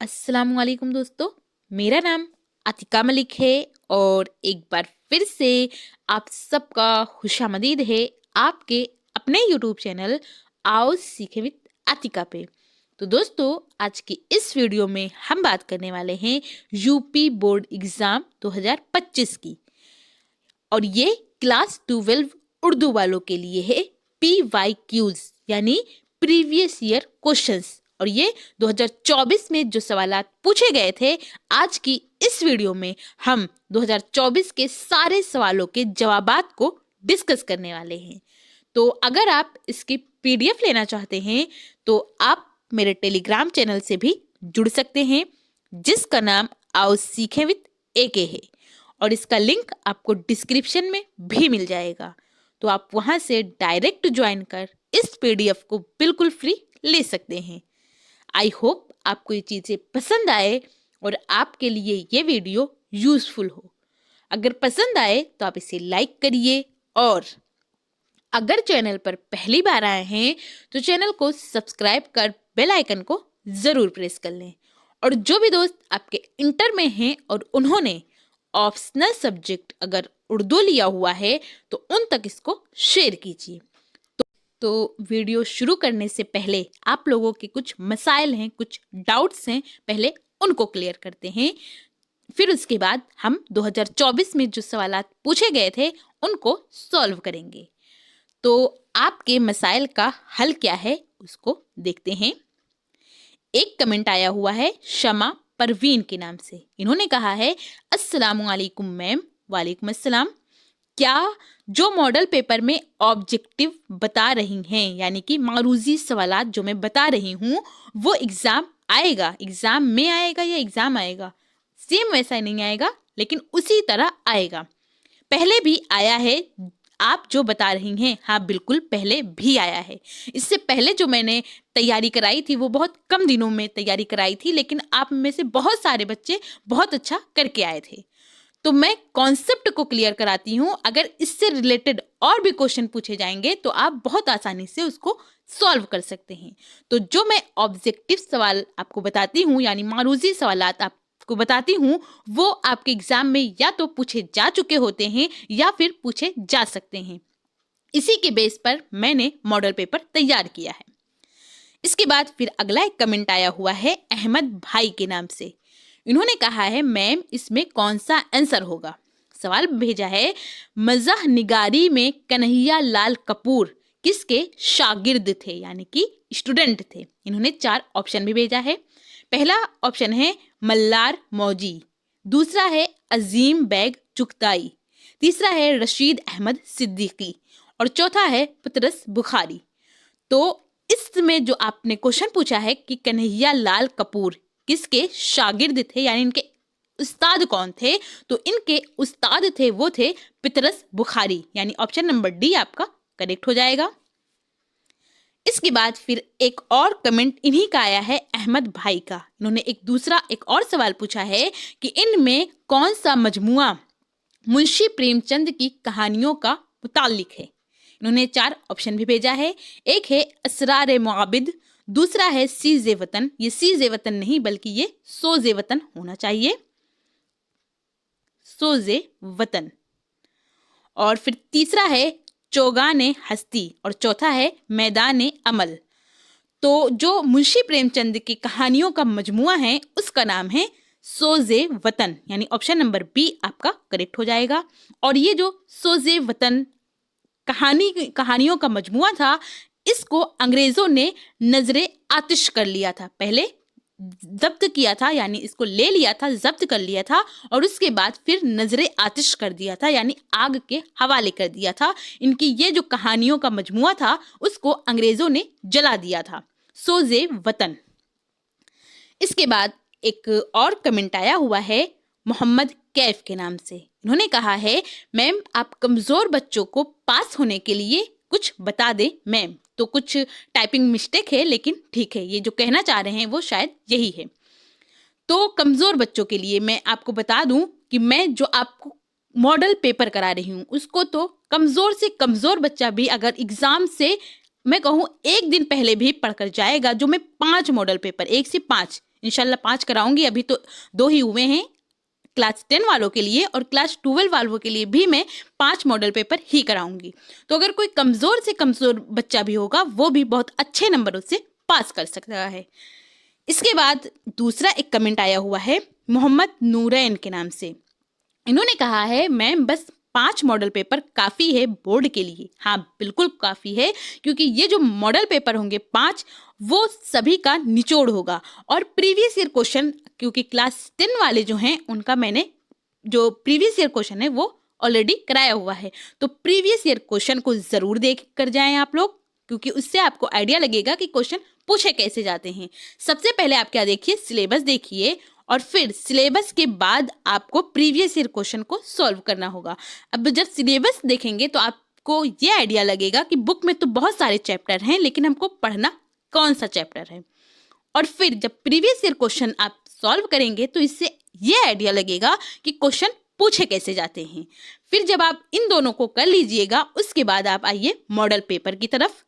अस्सलामुअलैकुम दोस्तों, मेरा नाम अतिका मलिक है और एक बार फिर से आप सबका खुशामदीद है आपके अपने यूट्यूब चैनल आओ सीखे विद अतिका पे। तो दोस्तों, आज की इस वीडियो में हम बात करने वाले हैं यूपी बोर्ड एग्ज़ाम 2025 की, और ये क्लास 12 उर्दू वालों के लिए है। PYQs यानी प्रीवियस ईयर क्वेश्चंस, और ये 2024 में जो सवालात पूछे गए थे, आज की इस वीडियो में हम 2024 के सारे सवालों के जवाबात को डिस्कस करने वाले हैं। तो अगर आप इसकी PDF लेना चाहते हैं तो आप मेरे टेलीग्राम चैनल से भी जुड़ सकते हैं, जिसका नाम आओ सीखें विद AK है, और इसका लिंक आपको डिस्क्रिप्शन में भी मिल जाएगा। तो आप वहां से डायरेक्ट ज्वाइन कर इस PDF को बिल्कुल फ्री ले सकते हैं। आई होप आपको ये चीज़ें पसंद आए और आपके लिए ये वीडियो यूज़फुल हो। अगर पसंद आए तो आप इसे लाइक करिए, और अगर चैनल पर पहली बार आए हैं तो चैनल को सब्सक्राइब कर बेल आइकन को ज़रूर प्रेस कर लें। और जो भी दोस्त आपके इंटर में हैं और उन्होंने ऑप्शनल सब्जेक्ट अगर उर्दू लिया हुआ है तो उन तक इसको शेयर कीजिए। तो वीडियो शुरू करने से पहले आप लोगों के कुछ मसाइल हैं, कुछ डाउट्स हैं, पहले उनको क्लियर करते हैं। फिर उसके बाद हम 2024 में जो सवालात पूछे गए थे उनको सॉल्व करेंगे। तो आपके मसाइल का हल क्या है उसको देखते हैं। एक कमेंट आया हुआ है शमा परवीन के नाम से। इन्होंने कहा है, अस्सलामुअलैकुम मैम। वालेकुम अस्सलाम। क्या जो मॉडल पेपर में ऑब्जेक्टिव बता रही हैं, यानी कि मारूजी सवालात जो मैं बता रही हूँ, वो एग्ज़ाम आएगा, एग्ज़ाम में आएगा या एग्ज़ाम आएगा? सेम वैसा ही नहीं आएगा, लेकिन उसी तरह आएगा। पहले भी आया है आप जो बता रही हैं, हाँ बिल्कुल पहले भी आया है। इससे पहले जो मैंने तैयारी कराई थी वो बहुत कम दिनों में तैयारी कराई थी, लेकिन आप में से बहुत सारे बच्चे बहुत अच्छा करके आए थे। तो मैं कॉन्सेप्ट को क्लियर कराती हूँ। अगर इससे रिलेटेड और भी क्वेश्चन पूछे जाएंगे तो आप बहुत आसानी से उसको सॉल्व कर सकते हैं। तो जो मैं ऑब्जेक्टिव सवाल आपको बताती हूँ, यानी मारूजी सवालात आपको बताती हूँ, वो आपके एग्जाम में या तो पूछे जा चुके होते हैं या फिर पूछे जा सकते हैं। इसी के बेस पर मैंने मॉडल पेपर तैयार किया है। इसके बाद फिर अगला एक कमेंट आया हुआ है अहमद भाई के नाम से। इन्होंने कहा है, मैम इसमें कौन सा आंसर होगा? सवाल भेजा है, मज़ाह निगारी में कन्हैया लाल कपूर किसके शागिर्द थे, यानी कि स्टूडेंट थे? इन्होंने 4 ऑप्शन भी भेजा है। पहला ऑप्शन है मल्लार मौजी, दूसरा है अजीम बैग चुगताई, तीसरा है रशीद अहमद सिद्दीकी, और चौथा है पतरस बुखारी। तो इसमें जो आपने क्वेश्चन पूछा है कि कन्हैया लाल कपूर किसके शागिर्द थे, यानी इनके उस्ताद कौन थे, तो इनके उस्ताद थे वो थे पतरस बुखारी, यानी ऑप्शन नंबर डी आपका करेक्ट हो जाएगा। इसके बाद फिर एक और कमेंट इन्हीं का आया है अहमद भाई का। इन्होंने एक और सवाल पूछा है कि इनमें कौन सा मजमुआ मुंशी प्रेमचंद की कहानियों का मुताल्लिक है? इन्होंने 4 ऑप्शन भी भेजा है। एक है असरार मुआबिद, दूसरा है सीज़े वतन, ये सीज़े वतन नहीं बल्कि ये सोज़े वतन होना चाहिए, सोज़े वतन, और फिर तीसरा है चौगाने हस्ती, और चौथा है मैदान अमल। तो जो मुंशी प्रेमचंद की कहानियों का मजमुआ है उसका नाम है सोज़े वतन, यानी ऑप्शन नंबर बी आपका करेक्ट हो जाएगा। और ये जो सोज़े वतन कहानियों का मजमुआ था, इसको अंग्रेजों ने नजरे आतिश कर लिया था, पहले जब्त किया था, यानी इसको ले लिया था, जब्त कर लिया था, और उसके बाद फिर नजरे आतिश कर दिया था, यानी आग के हवाले कर दिया था। इनकी ये जो कहानियों का मजमुआ था उसको अंग्रेजों ने जला दिया था, सोज़े वतन। इसके बाद एक और कमेंट आया हुआ है मोहम्मद कैफ के नाम से। इन्होंने कहा है, मैम आप कमज़ोर बच्चों को पास होने के लिए कुछ बता दें मैम। तो कुछ टाइपिंग मिस्टेक है, लेकिन ठीक है, ये जो कहना चाह रहे हैं वो शायद यही है। तो कमज़ोर बच्चों के लिए मैं आपको बता दूं कि मैं जो आपको मॉडल पेपर करा रही हूँ उसको तो कमज़ोर से कमज़ोर बच्चा भी अगर एग्ज़ाम से मैं कहूँ 1 दिन पहले भी पढ़कर जाएगा, जो मैं 5 मॉडल पेपर 1 से 5 इंशाल्लाह 5 कराऊंगी, अभी तो 2 ही हुए हैं क्लास 10 वालों के लिए, और क्लास 12 वालों के लिए भी मैं 5 मॉडल पेपर ही कराऊंगी। तो अगर कोई कमज़ोर से कमज़ोर बच्चा भी होगा वो भी बहुत अच्छे नंबरों से पास कर सकता है। इसके बाद दूसरा एक कमेंट आया हुआ है मोहम्मद नूरैन के नाम से। इन्होंने कहा है मैम बस 5 मॉडल पेपर काफ़ी है बोर्ड के लिए। हाँ बिल्कुल काफ़ी है, क्योंकि ये जो मॉडल पेपर होंगे 5 वो सभी का निचोड़ होगा, और प्रीवियस ईयर क्वेश्चन, क्योंकि क्लास 10 वाले जो हैं उनका मैंने जो प्रीवियस ईयर क्वेश्चन है वो ऑलरेडी कराया हुआ है। तो प्रीवियस ईयर क्वेश्चन को ज़रूर देख कर जाएं आप लोग, क्योंकि उससे आपको आइडिया लगेगा कि क्वेश्चन पूछे कैसे जाते हैं। सबसे पहले आप क्या देखिए, सिलेबस देखिए, और फिर सिलेबस के बाद आपको प्रीवियस ईयर क्वेश्चन को सॉल्व करना होगा। अब जब सिलेबस देखेंगे तो आपको ये आइडिया लगेगा कि बुक में तो बहुत सारे चैप्टर हैं, लेकिन हमको पढ़ना कौन सा चैप्टर है। और फिर जब प्रीवियस ईयर क्वेश्चन आप सॉल्व करेंगे तो इससे ये आइडिया लगेगा कि क्वेश्चन पूछे कैसे जाते हैं। फिर जब आप इन दोनों को कर लीजिएगा, उसके बाद आप आइए मॉडल पेपर की तरफ,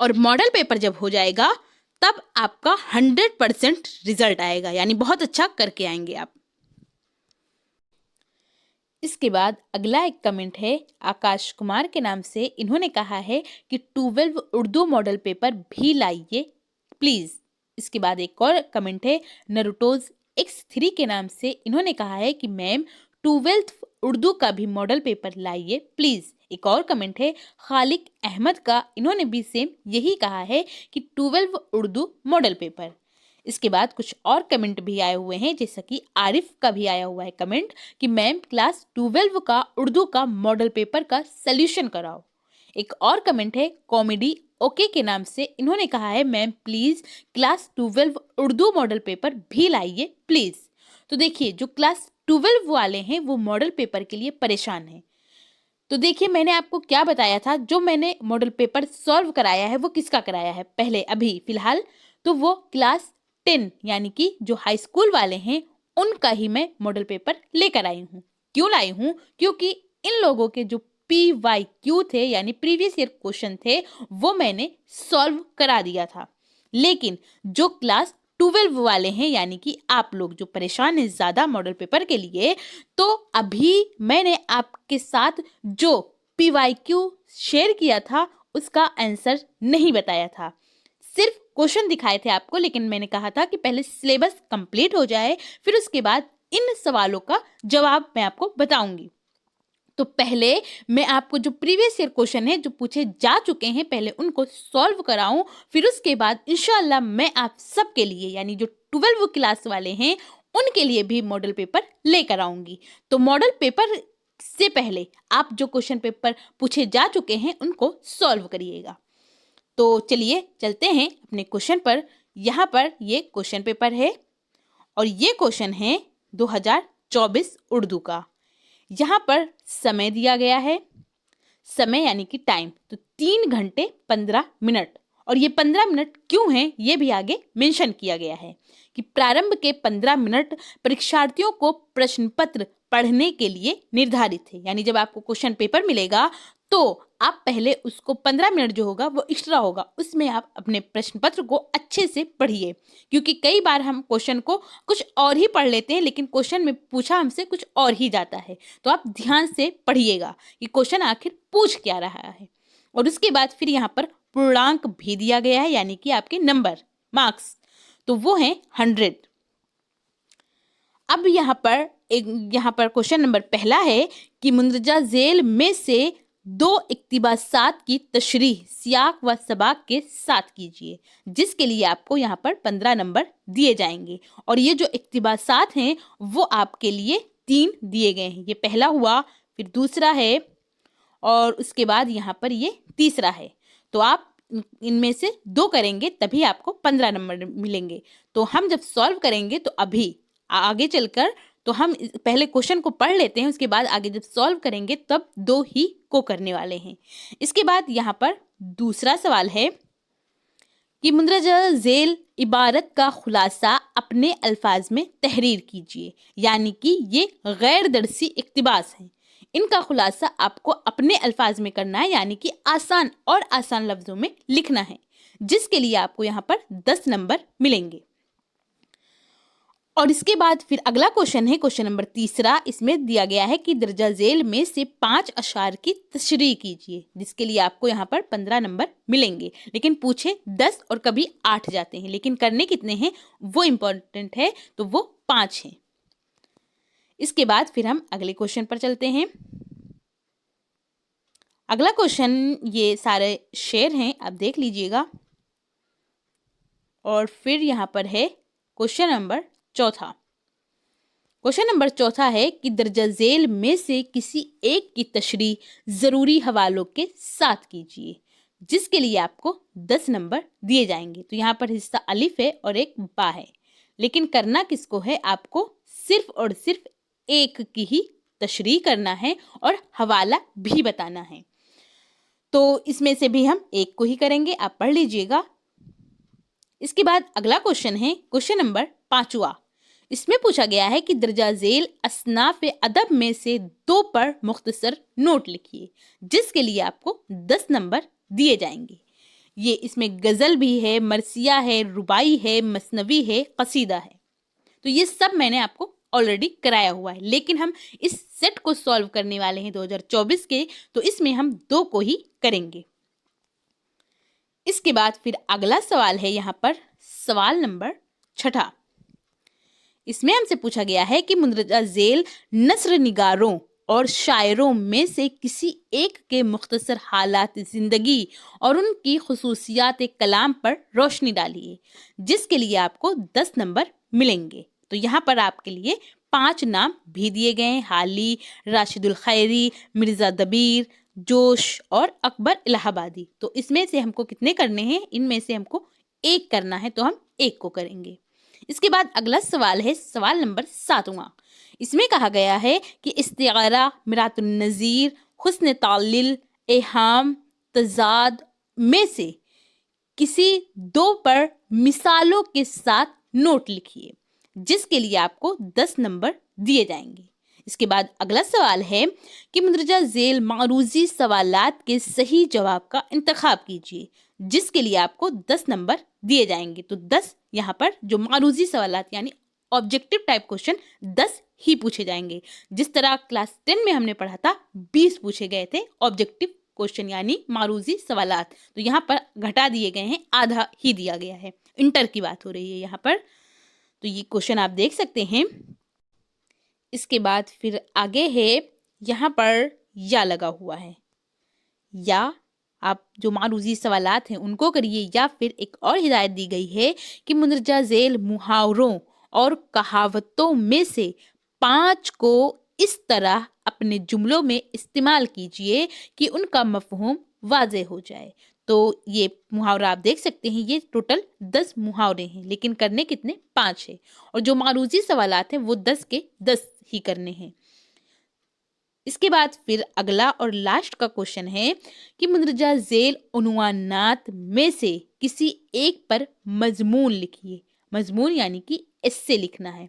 और मॉडल पेपर जब हो जाएगा तब आपका 100% रिजल्ट आएगा, यानी बहुत अच्छा करके आएंगे आप। इसके बाद अगला एक कमेंट है आकाश कुमार के नाम से। इन्होंने कहा है कि 12 उर्दू मॉडल पेपर भी लाइए प्लीज़। इसके बाद एक और कमेंट है नरुटोज X3 के नाम से। इन्होंने कहा है कि मैम 12th उर्दू का भी मॉडल पेपर लाइए प्लीज़। एक और कमेंट है खालिक अहमद का। इन्होंने भी सेम यही कहा है कि 12 उर्दू मॉडल पेपर। इसके बाद कुछ और कमेंट भी आए हुए हैं, जैसा कि आरिफ का भी आया हुआ है कमेंट कि मैम क्लास 12 का उर्दू का मॉडल पेपर का सल्यूशन कराओ। एक और कमेंट है कॉमेडी ओके के नाम से। इन्होंने कहा है ma'am please class 12 Urdu model paper भी लाइए प्लीज़। तो देखिए जो क्लास 12 वाले हैं वो मॉडल पेपर के लिए परेशान हैं। तो देखिए मैंने आपको क्या बताया था, जो मैंने मॉडल पेपर सॉल्व कराया है वो किसका कराया है पहले अभी फिलहाल, तो वो क्लास 10 यानी कि जो हाई स्कूल वाले हैं उनका ही मैं मॉडल पेपर लेकर आई हूँ। क्यों लाई हूँ? क्योंकि इन लोगों के जो PYQ थे यानी प्रीवियस ईयर क्वेश्चन थे वो मैंने सॉल्व करा दिया था। लेकिन जो क्लास 12 वाले हैं यानी कि आप लोग जो परेशान हैं ज़्यादा मॉडल पेपर के लिए, तो अभी मैंने आपके साथ जो PYQ शेयर किया था उसका आंसर नहीं बताया था, सिर्फ क्वेश्चन दिखाए थे आपको। लेकिन मैंने कहा था कि पहले सिलेबस कंप्लीट हो जाए फिर उसके बाद इन सवालों का जवाब मैं आपको बताऊंगी। तो पहले मैं आपको जो प्रीवियस ईयर क्वेश्चन है जो पूछे जा चुके हैं पहले उनको सॉल्व कराऊं, फिर उसके बाद इंशाल्लाह मैं आप सबके लिए यानी जो 12 क्लास वाले हैं उनके लिए भी मॉडल पेपर लेकर आऊंगी। तो मॉडल पेपर से पहले आप जो क्वेश्चन पेपर पूछे जा चुके हैं उनको सॉल्व करिएगा। तो चलिए चलते हैं अपने क्वेश्चन पर। यहाँ पर ये क्वेश्चन पेपर है और ये क्वेश्चन है 2024 उर्दू का। यहाँ पर समय दिया गया है, समय यानी कि टाइम, तो 3 घंटे 15 मिनट। और ये 15 मिनट क्यों हैं ये भी आगे मेंशन किया गया है कि प्रारंभ के 15 मिनट परीक्षार्थियों को प्रश्न पत्र पढ़ने के लिए निर्धारित है। यानी जब आपको क्वेश्चन पेपर मिलेगा तो आप पहले उसको 15 मिनट जो होगा वो एक्स्ट्रा होगा, उसमें आप अपने प्रश्न पत्र को अच्छे से पढ़िए। क्योंकि कई बार हम क्वेश्चन को कुछ और ही पढ़ लेते हैं लेकिन क्वेश्चन में पूछा हमसे कुछ और ही जाता है। तो आप ध्यान से पढ़िएगा कि क्वेश्चन आखिर पूछ क्या रहा है। और उसके बाद फिर यहाँ पर पूर्णांक भी दिया गया है यानी कि आपके नंबर मार्क्स, तो वो हैं 100। अब यहाँ पर क्वेश्चन नंबर पहला है कि मुंदरजा झेल में से 2 इक्तिबासात की तशरीह सियाक व सबाक के साथ कीजिए, जिसके लिए आपको यहाँ पर 15 नंबर दिए जाएंगे। और ये जो इक्तिबासात हैं वो आपके लिए 3 दिए गए हैं। ये पहला हुआ, फिर दूसरा है और उसके बाद यहाँ पर ये तीसरा है। तो आप इनमें से 2 करेंगे तभी आपको 15 नंबर मिलेंगे। तो हम जब सॉल्व करेंगे तो अभी आगे चलकर तो हम पहले क्वेश्चन को पढ़ लेते हैं, उसके बाद आगे जब सॉल्व करेंगे तब 2 ही को करने वाले हैं। इसके बाद यहाँ पर दूसरा सवाल है कि मुंदरजा झेल इबारत का खुलासा अपने अल्फाज में तहरीर कीजिए। यानी कि ये गैर दरसी इक्तिबास हैं, इनका खुलासा आपको अपने अल्फाज में करना है यानी कि आसान लफ्जों में लिखना है, जिसके लिए आपको यहाँ पर 10 नंबर मिलेंगे। اور اس کے بعد پھر اگلا کوشچن ہے کوشچن نمبر 3. اس میں دیا گیا ہے کہ درجہ ذیل میں سے 5 اشعار کی تشریح کیجیے، جس کے لیے آپ کو یہاں پر 15 نمبر ملیں گے، لیکن پوچھے 10 اور کبھی 8 جاتے ہیں، لیکن کرنے کتنے ہیں وہ امپورٹنٹ ہے، تو وہ 5 ہیں۔ اس کے بعد پھر ہم اگلے کوشچن پر چلتے ہیں۔ اگلا کوشچن یہ سارے شعر ہیں، آپ دیکھ لیجئے گا، اور پھر یہاں پر ہے کوشچن نمبر 4۔ کوشچن نمبر 4 ہے کہ درجہ ذیل میں سے کسی ایک کی تشریح ضروری حوالوں کے ساتھ کیجیے، جس کے لیے آپ کو 10 نمبر دیے جائیں گے۔ تو یہاں پر حصہ الف ہے اور ایک با ہے، لیکن کرنا کس کو ہے، آپ کو صرف اور صرف ایک کی ہی تشریح کرنا ہے اور حوالہ بھی بتانا ہے۔ تو اس میں سے بھی ہم ایک کو ہی کریں گے، آپ پڑھ لیجئے گا۔ اس کے بعد اگلا کوشچن ہے کوشچن نمبر 5۔ اس میں پوچھا گیا ہے کہ درجہ ذیل اصناف ادب میں سے 2 پر مختصر نوٹ لکھیے، جس کے لیے آپ کو 10 نمبر دیے جائیں گے۔ یہ اس میں غزل بھی ہے، مرثیہ ہے، رباعی ہے، مثنوی ہے، قصیدہ ہے۔ تو یہ سب میں نے آپ کو آلریڈی کرایا ہوا ہے، لیکن ہم اس سیٹ کو سالو کرنے والے ہیں 2024 کے، تو اس میں ہم 2 کو ہی کریں گے۔ اس کے بعد پھر اگلا سوال ہے یہاں پر سوال نمبر 6۔ اس میں ہم سے پوچھا گیا ہے کہ مندرجہ ذیل نثر نگاروں اور شاعروں میں سے کسی ایک کے مختصر حالات زندگی اور ان کی خصوصیات کلام پر روشنی ڈالیے، جس کے لیے آپ کو 10 نمبر ملیں گے۔ تو یہاں پر آپ کے لیے 5 نام بھی دیے گئے ہیں، حالی، راشد الخیری، مرزا دبیر، جوش اور اکبر الہ آبادی۔ تو اس میں سے ہم کو کتنے کرنے ہیں، ان میں سے ہم کو ایک کرنا ہے، تو ہم ایک کو کریں گے۔ اس کے بعد اگلا سوال ہے سوال نمبر 7۔ اس میں کہا گیا ہے کہ استعارہ، مرات النظیر، حسن تعلل، ایہام، تضاد میں سے کسی 2 پر مثالوں کے ساتھ نوٹ لکھیے، جس کے لیے آپ کو 10 نمبر دیے جائیں گے۔ اس کے بعد اگلا سوال ہے کہ مندرجہ ذیل معروضی سوالات کے صحیح جواب کا انتخاب کیجیے، جس کے لیے آپ کو 10 نمبر دیے جائیں گے۔ تو 10 یہاں پر جو معروضی سوالات یعنی آبجیکٹو ٹائپ کوشچن 10 ہی پوچھے جائیں گے۔ جس طرح کلاس 10 میں ہم نے پڑھا تھا 20 پوچھے گئے تھے آبجیکٹو کوشچن یعنی معروضی سوالات، تو یہاں پر گھٹا دیے گئے ہیں، آدھا ہی دیا گیا ہے۔ انٹر کی بات ہو رہی ہے یہاں پر، تو یہ کوشچن آپ دیکھ سکتے ہیں۔ اس کے بعد پھر آگے ہے یہاں پر یا لگا ہوا ہے، یا آپ جو معروضی سوالات ہیں ان کو کریے، یا پھر ایک اور ہدایت دی گئی ہے کہ مندرجہ ذیل محاوروں اور کہاوتوں میں سے 5 کو اس طرح اپنے جملوں میں استعمال کیجئے کہ ان کا مفہوم واضح ہو جائے۔ تو یہ محاورہ آپ دیکھ سکتے ہیں، یہ ٹوٹل 10 محاورے ہیں، لیکن کرنے کتنے 5 ہیں، اور جو معروضی سوالات ہیں وہ 10 کے 10 ہی کرنے ہیں۔ اس کے بعد پھر اگلا اور لاسٹ کا کوشچن ہے کہ مندرجہ ذیل عنوانات میں سے کسی ایک پر مضمون لکھیے۔ مضمون یعنی کہ ایسے لکھنا ہے،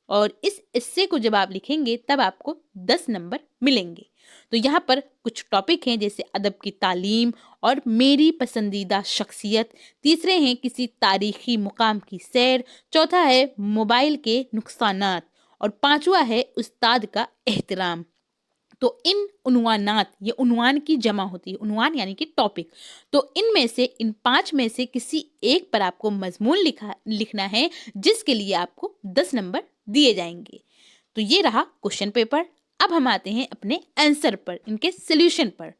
اور اس ایسے کو جب آپ لکھیں گے تب آپ کو 10 نمبر ملیں گے۔ تو یہاں پر کچھ ٹاپک ہیں جیسے ادب کی تعلیم اور میری پسندیدہ شخصیت، تیسرے ہیں کسی تاریخی مقام کی سیر، چوتھا ہے موبائل کے نقصانات، اور 5واں ہے استاد کا احترام۔ تو ان عنوانات، یہ عنوان کی جمع ہوتی ہے، عنوان یعنی کہ ٹاپک، تو ان میں سے ان 5 میں سے کسی ایک پر آپ کو مضمون لکھنا ہے، جس کے لیے آپ کو 10 نمبر دیے جائیں گے۔ تو یہ رہا کوشچن پیپر۔ اب ہم آتے ہیں اپنے آنسر پر، ان کے سلیوشن پر۔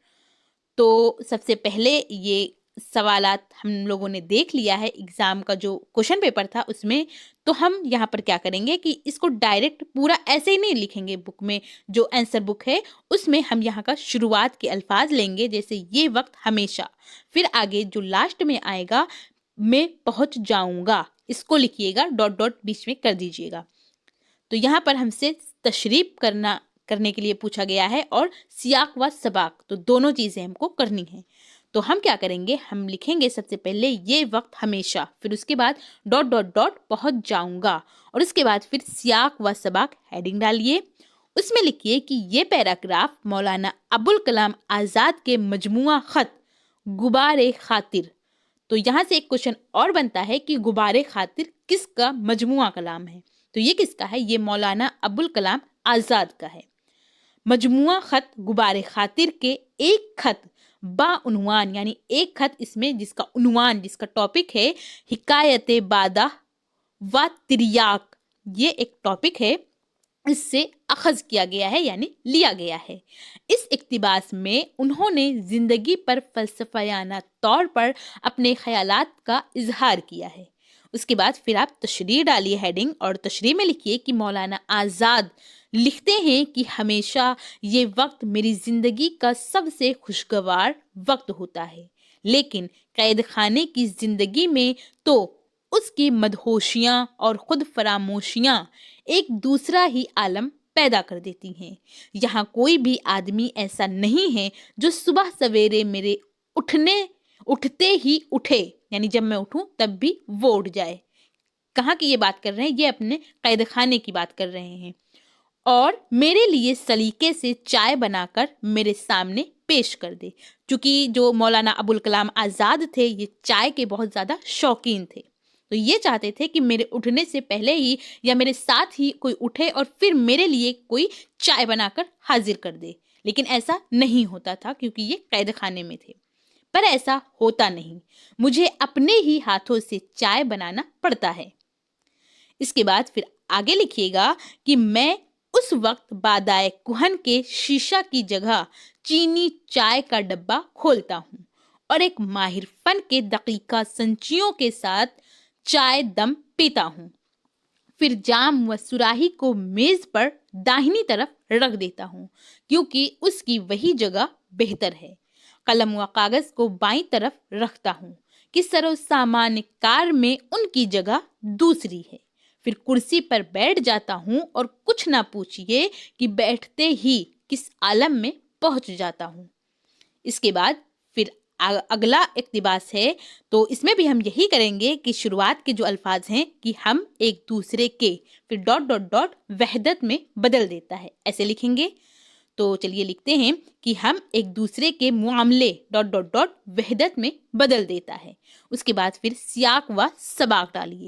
تو سب سے پہلے یہ سوالات ہم لوگوں نے دیکھ لیا ہے، ایگزام کا جو کوشچن پیپر تھا اس میں، تو ہم یہاں پر کیا کریں گے کہ اس کو ڈائریکٹ پورا ایسے ہی نہیں لکھیں گے۔ بک میں جو آنسر بک ہے اس میں ہم یہاں کا شروعات کے الفاظ لیں گے، جیسے یہ وقت ہمیشہ، پھر آگے جو لاسٹ میں آئے گا میں پہنچ جاؤں گا، اس کو لکھیے گا، ڈاٹ ڈاٹ بیچ میں کر دیجیے گا۔ تو یہاں پر ہم سے تشریح کرنے کے لیے پوچھا گیا ہے، اور سیاق و سباق، تو دونوں چیزیں ہم کو کرنی ہیں۔ تو ہم کیا کریں گے، ہم لکھیں گے سب سے پہلے یہ وقت ہمیشہ، پھر اس کے بعد ڈاٹ ڈاٹ ڈاٹ پہنچ جاؤں گا، اور اس کے بعد پھر سیاق و سباق ہیڈنگ ڈالیے۔ اس میں لکھیے کہ یہ پیراگراف مولانا ابوالکلام آزاد کے مجموعہ خط غبار خاطر۔ تو یہاں سے ایک کوشچن اور بنتا ہے کہ غبار خاطر کس کا مجموعہ کلام ہے، تو یہ کس کا ہے؟ یہ مولانا ابوالکلام آزاد کا ہے۔ مجموعہ خط غبار خاطر کے ایک خط با عنوان، یعنی ایک خط اس میں جس کا عنوان، جس کا ٹاپک ہے حکایت بادہ و تریاق، یہ ایک ٹاپک ہے، اس سے اخذ کیا گیا ہے یعنی لیا گیا ہے۔ اس اقتباس میں انہوں نے زندگی پر فلسفیانہ طور پر اپنے خیالات کا اظہار کیا ہے۔ اس کے بعد پھر آپ تشریح ڈالیے ہیڈنگ، اور تشریح میں لکھیے کہ مولانا آزاد لکھتے ہیں کہ ہمیشہ یہ وقت میری زندگی کا سب سے خوشگوار وقت ہوتا ہے، لیکن قید خانے کی زندگی میں تو اس کی مدہوشیاں اور خود فراموشیاں ایک دوسرا ہی عالم پیدا کر دیتی ہیں۔ یہاں کوئی بھی آدمی ایسا نہیں ہے جو صبح سویرے میرے اٹھتے ہی اٹھے، یعنی جب میں اٹھوں تب بھی وہ اٹھ جائے۔ کہاں کی یہ بات کر رہے ہیں؟ یہ اپنے قید خانے کی بات کر رہے ہیں۔ اور میرے لیے سلیقے سے چائے بنا کر میرے سامنے پیش کر دے، چونکہ جو مولانا ابوالکلام آزاد تھے یہ چائے کے بہت زیادہ شوقین تھے، تو یہ چاہتے تھے کہ میرے اٹھنے سے پہلے ہی یا میرے ساتھ ہی کوئی اٹھے اور پھر میرے لیے کوئی چائے بنا کر حاضر کر دے، لیکن ایسا نہیں ہوتا تھا کیونکہ یہ قید خانے میں تھے۔ پر ایسا ہوتا نہیں، مجھے اپنے ہی ہاتھوں سے چائے بنانا پڑتا ہے۔ اس کے بعد پھر آگے لکھیے گا کہ میں اس وقت بادائے کہن کے شیشہ کی جگہ چینی چائے کا ڈبہ کھولتا ہوں اور ایک ماہر فن کے دقیقہ سنچیوں کے ساتھ چائے دم پیتا ہوں، پھر جام و سراہی کو میز پر داہنی طرف رکھ دیتا ہوں کیونکہ اس کی وہی جگہ بہتر ہے، قلم و کاغذ کو بائیں طرف رکھتا ہوں کہ سر و سامان کار میں ان کی جگہ دوسری ہے، پھر کرسی پر بیٹھ جاتا ہوں اور کچھ نہ پوچھئے کہ بیٹھتے ہی کس عالم میں پہنچ جاتا ہوں۔ اس کے بعد پھر اگلا اقتباس ہے، تو اس میں بھی ہم یہی کریں گے کہ شروعات کے جو الفاظ ہیں کہ ہم ایک دوسرے کے، پھر ڈاٹ ڈاٹ ڈاٹ وحدت میں بدل دیتا ہے، ایسے لکھیں گے۔ تو چلیے لکھتے ہیں کہ ہم ایک دوسرے کے معاملے ڈاٹ ڈاٹ ڈاٹ وحدت میں بدل دیتا ہے۔ اس کے بعد پھر سیاق و سباق ڈالیے۔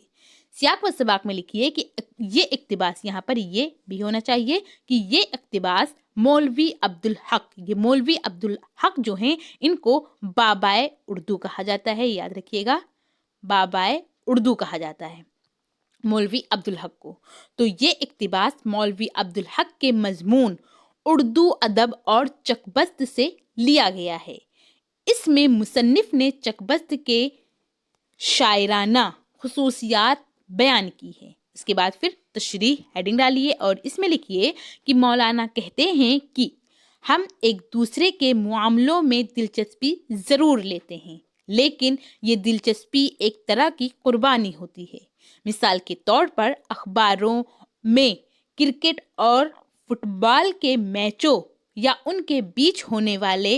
سیاق و سباق میں لکھیے کہ یہ اقتباس، یہاں پر یہ بھی ہونا چاہیے کہ یہ اقتباس مولوی عبدالحق، یہ مولوی عبدالحق جو ہیں ان کو بابائے اردو کہا جاتا ہے، یاد رکھیے گا، بابائے اردو کہا جاتا ہے مولوی عبدالحق کو۔ تو یہ اقتباس مولوی عبدالحق کے مضمون اردو ادب اور چکبست سے لیا گیا ہے۔ اس میں مصنف نے چکبست کے شاعرانہ خصوصیات بیان کی ہے۔ اس کے بعد پھر تشریح ہیڈنگ ڈالیے اور اس میں لکھیے کہ مولانا کہتے ہیں کہ ہم ایک دوسرے کے معاملوں میں دلچسپی ضرور لیتے ہیں، لیکن یہ دلچسپی ایک طرح کی قربانی ہوتی ہے۔ مثال کے طور پر اخباروں میں کرکٹ اور فٹ بال کے میچوں یا ان کے بیچ ہونے والے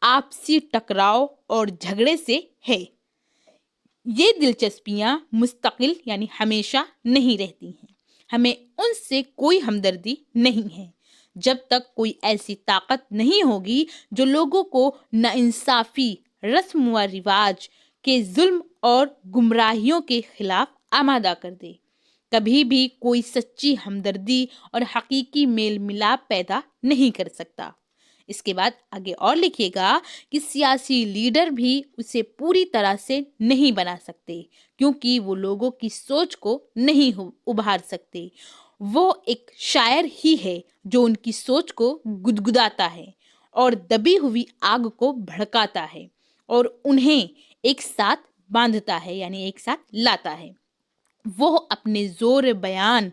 آپسی ٹکراؤ اور جھگڑے سے ہے۔ یہ دلچسپیاں مستقل یعنی ہمیشہ نہیں رہتی ہیں، ہمیں ان سے کوئی ہمدردی نہیں ہے جب تک کوئی ایسی طاقت نہیں ہوگی جو لوگوں کو ناانصافی، رسم و رواج کے ظلم اور گمراہیوں کے خلاف آمادہ کر دے۔ کبھی بھی کوئی سچی ہمدردی اور حقیقی میل ملاپ پیدا نہیں کر سکتا۔ اس کے بعد آگے اور لکھیے گا کہ سیاسی لیڈر بھی اسے پوری طرح سے نہیں بنا سکتے کیونکہ وہ لوگوں کی سوچ کو نہیں ابھار سکتے۔ وہ ایک شاعر ہی ہے جو ان کی سوچ کو گدگداتا ہے اور دبی ہوئی آگ کو بھڑکاتا ہے اور انہیں ایک ساتھ باندھتا ہے یعنی ایک ساتھ لاتا ہے۔ وہ اپنے زور بیان،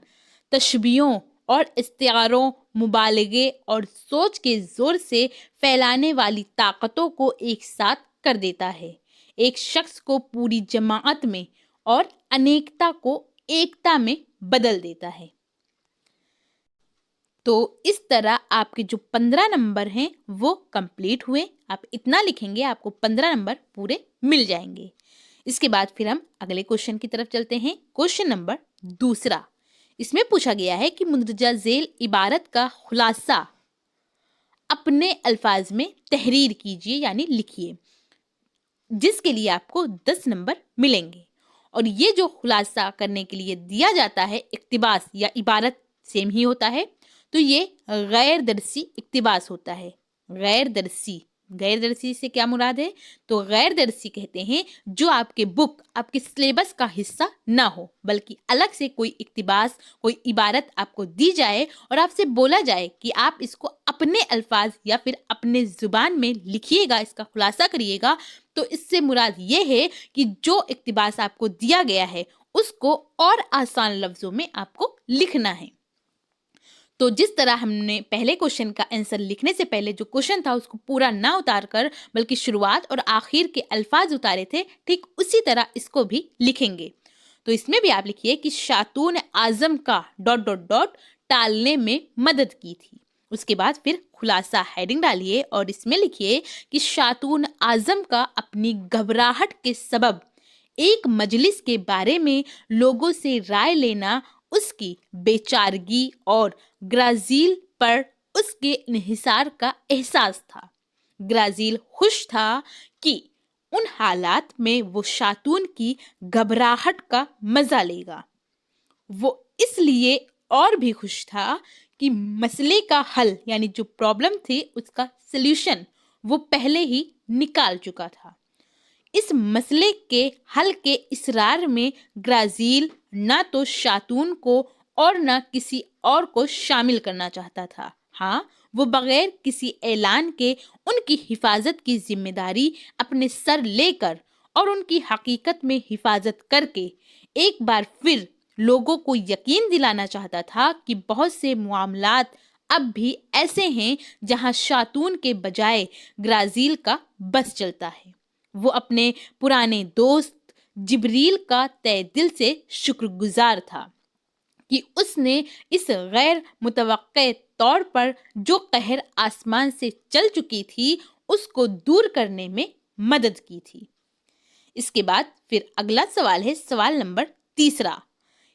تشبیہوں اور استعاروں، مبالغے اور سوچ کے زور سے پھیلانے والی طاقتوں کو ایک ساتھ کر دیتا ہے، ایک شخص کو پوری جماعت میں اور انیکتا کو ایکتا میں بدل دیتا ہے۔ تو اس طرح آپ کے جو 15 نمبر ہیں وہ کمپلیٹ ہوئے۔ آپ اتنا لکھیں گے آپ کو 15 نمبر پورے مل جائیں گے۔ اس کے بعد پھر ہم اگلے کوشچن کی طرف چلتے ہیں۔ کوشچن نمبر 2، اس میں پوچھا گیا ہے کہ مندرجہ ذیل عبارت کا خلاصہ اپنے الفاظ میں تحریر کیجئے یعنی لکھیے، جس کے لیے آپ کو 10 نمبر ملیں گے۔ اور یہ جو خلاصہ کرنے کے لیے دیا جاتا ہے اقتباس یا عبارت سیم ہی ہوتا ہے، تو یہ غیر درسی اقتباس ہوتا ہے۔ غیر درسی سے کیا مراد ہے؟ تو غیر درسی کہتے ہیں جو آپ کے بک، آپ کے سلیبس کا حصہ نہ ہو، بلکہ الگ سے کوئی اقتباس، کوئی عبارت آپ کو دی جائے اور آپ سے بولا جائے کہ آپ اس کو اپنے الفاظ یا پھر اپنے زبان میں لکھیے گا، اس کا خلاصہ کریے گا۔ تو اس سے مراد یہ ہے کہ جو اقتباس آپ کو دیا گیا ہے اس کو اور آسان لفظوں میں آپ کو لکھنا ہے۔ تو جس طرح ہم نے پہلے کوشچن کا آنسر لکھنے سے پہلے جو کوشچن تھا اس کو پورا نہ اتار کر بلکہ شروعات اور آخر کے الفاظ اتارے تھے، ٹھیک اسی طرح اس کو بھی لکھیں گے۔ تو اس میں بھی آپ لکھیے کہ شاطون اعظم کا ... ٹالنے میں مدد کی تھی۔ اس کے بعد پھر خلاصہ ہیڈنگ ڈالیے اور اس میں لکھیے کہ شاطون اعظم کا اپنی گھبراہٹ کے سبب ایک مجلس کے بارے میں لوگوں سے رائے لینا اس کی بے چارگی اور گرازیل پر اس کے انحصار کا احساس تھا۔ گرازیل خوش تھا کہ ان حالات میں وہ شاطون کی گھبراہٹ کا مزہ لے گا۔ وہ اس لیے اور بھی خوش تھا کہ مسئلے کا حل، یعنی جو پرابلم تھی اس کا سلیوشن وہ پہلے ہی نکال چکا تھا۔ اس مسئلے کے حل کے اصرار میں گرازیل نہ تو شاطون کو اور نہ کسی اور کو شامل کرنا چاہتا تھا۔ ہاں، وہ بغیر کسی اعلان کے ان کی حفاظت کی ذمہ داری اپنے سر لے کر اور ان کی حقیقت میں حفاظت کر کے ایک بار پھر لوگوں کو یقین دلانا چاہتا تھا کہ بہت سے معاملات اب بھی ایسے ہیں جہاں شاطون کے بجائے گرازیل کا بس چلتا ہے۔ وہ اپنے پرانے دوست جبریل کا تہ دل سے شکر گزار تھا کہ اس نے اس غیر متوقع طور پر جو قہر آسمان سے چل چکی تھی اس کو دور کرنے میں مدد کی تھی۔ اس کے بعد پھر اگلا سوال ہے، سوال نمبر 3۔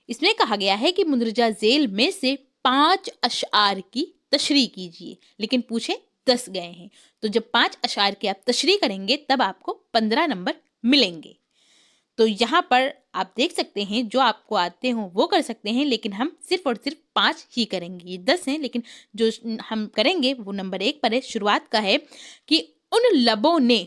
اس میں کہا گیا ہے کہ مندرجہ ذیل میں سے 5 اشعار کی تشریح کیجیے، لیکن پوچھے 10 گئے ہیں، تو جب 5 اشعار کی آپ تشریح کریں گے تب آپ کو 15 نمبر ملیں گے۔ تو یہاں پر آپ دیکھ سکتے ہیں جو آپ کو آتے ہوں وہ کر سکتے ہیں، لیکن ہم صرف اور صرف 5 ہی کریں گے۔ یہ 10 ہیں لیکن جو ہم کریں گے وہ نمبر 1 پر ہے۔ شروعات کا ہے کہ ان لبوں نے ...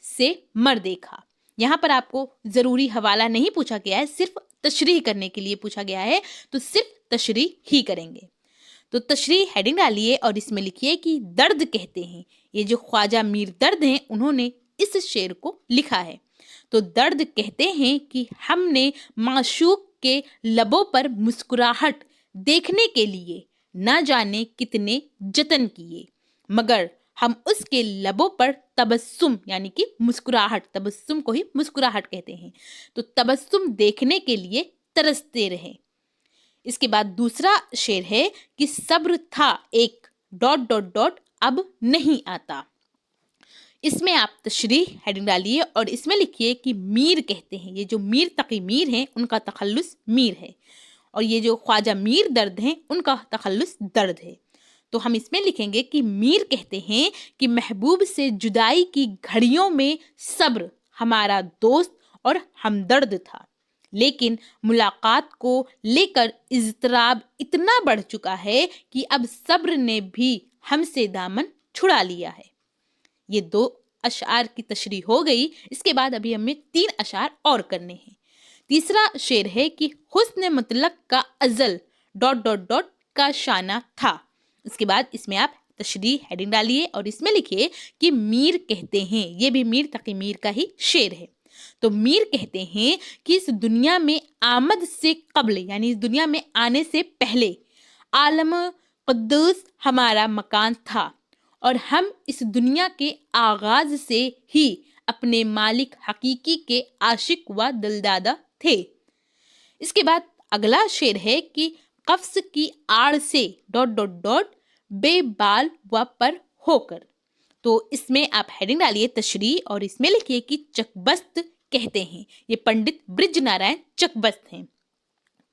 سے مر دیکھا۔ یہاں پر آپ کو ضروری حوالہ نہیں پوچھا گیا ہے، صرف تشریح کرنے کے لیے پوچھا گیا ہے، تو صرف تشریح ہی کریں گے۔ تو تشریح ہیڈنگ ڈالیے اور اس میں لکھیے کہ درد کہتے ہیں، یہ جو خواجہ میر درد ہیں انہوں نے اس شعر کو لکھا ہے۔ تو درد کہتے ہیں کہ ہم نے معشوق کے لبوں پر مسکراہٹ دیکھنے کے لیے نہ جانے کتنے جتن کیے، مگر ہم اس کے لبوں پر تبسم، یعنی کہ مسکراہٹ، تبسم کو ہی مسکراہٹ کہتے ہیں، تو تبسم دیکھنے کے لیے ترستے رہے۔ اس کے بعد دوسرا شعر ہے کہ صبر تھا ایک ... اب نہیں آتا۔ اس میں آپ تشریح ہیڈنگ ڈالیے اور اس میں لکھیے کہ میر کہتے ہیں، یہ جو میر تقی میر ہیں ان کا تخلص میر ہے، اور یہ جو خواجہ میر درد ہیں ان کا تخلص درد ہے۔ تو ہم اس میں لکھیں گے کہ میر کہتے ہیں کہ محبوب سے جدائی کی گھڑیوں میں صبر ہمارا دوست اور ہمدرد تھا، لیکن ملاقات کو لے کر اضطراب اتنا بڑھ چکا ہے کہ اب صبر نے بھی ہم سے دامن چھڑا لیا ہے۔ یہ 2 اشعار کی تشریح ہو گئی۔ اس کے بعد ابھی ہمیں 3 اشعار اور کرنے ہیں۔ تیسرا شعر ہے کہ حسن مطلق کا ازل ... کا شانہ تھا۔ اس کے بعد اس میں آپ تشریح ہیڈنگ ڈالیے اور اس میں لکھیے کہ میر کہتے ہیں، یہ بھی میر تقی میر کا ہی شعر ہے۔ تو میر کہتے ہیں کہ اس دنیا میں آمد سے قبل، یعنی اس دنیا میں آنے سے پہلے عالم قدوس ہمارا مکان تھا، اور ہم اس دنیا کے آغاز سے ہی اپنے مالک حقیقی کے عاشق و دلدادہ تھے۔ اس کے بعد اگلا شعر ہے کہ قفس کی آڑ سے ... بے بال و پر ہو کر۔ تو اس میں آپ ہیڈنگ ڈالیے تشریح اور اس میں لکھیے کہ چکبست کہتے ہیں، یہ پنڈت برج نارائن چکبست ہیں۔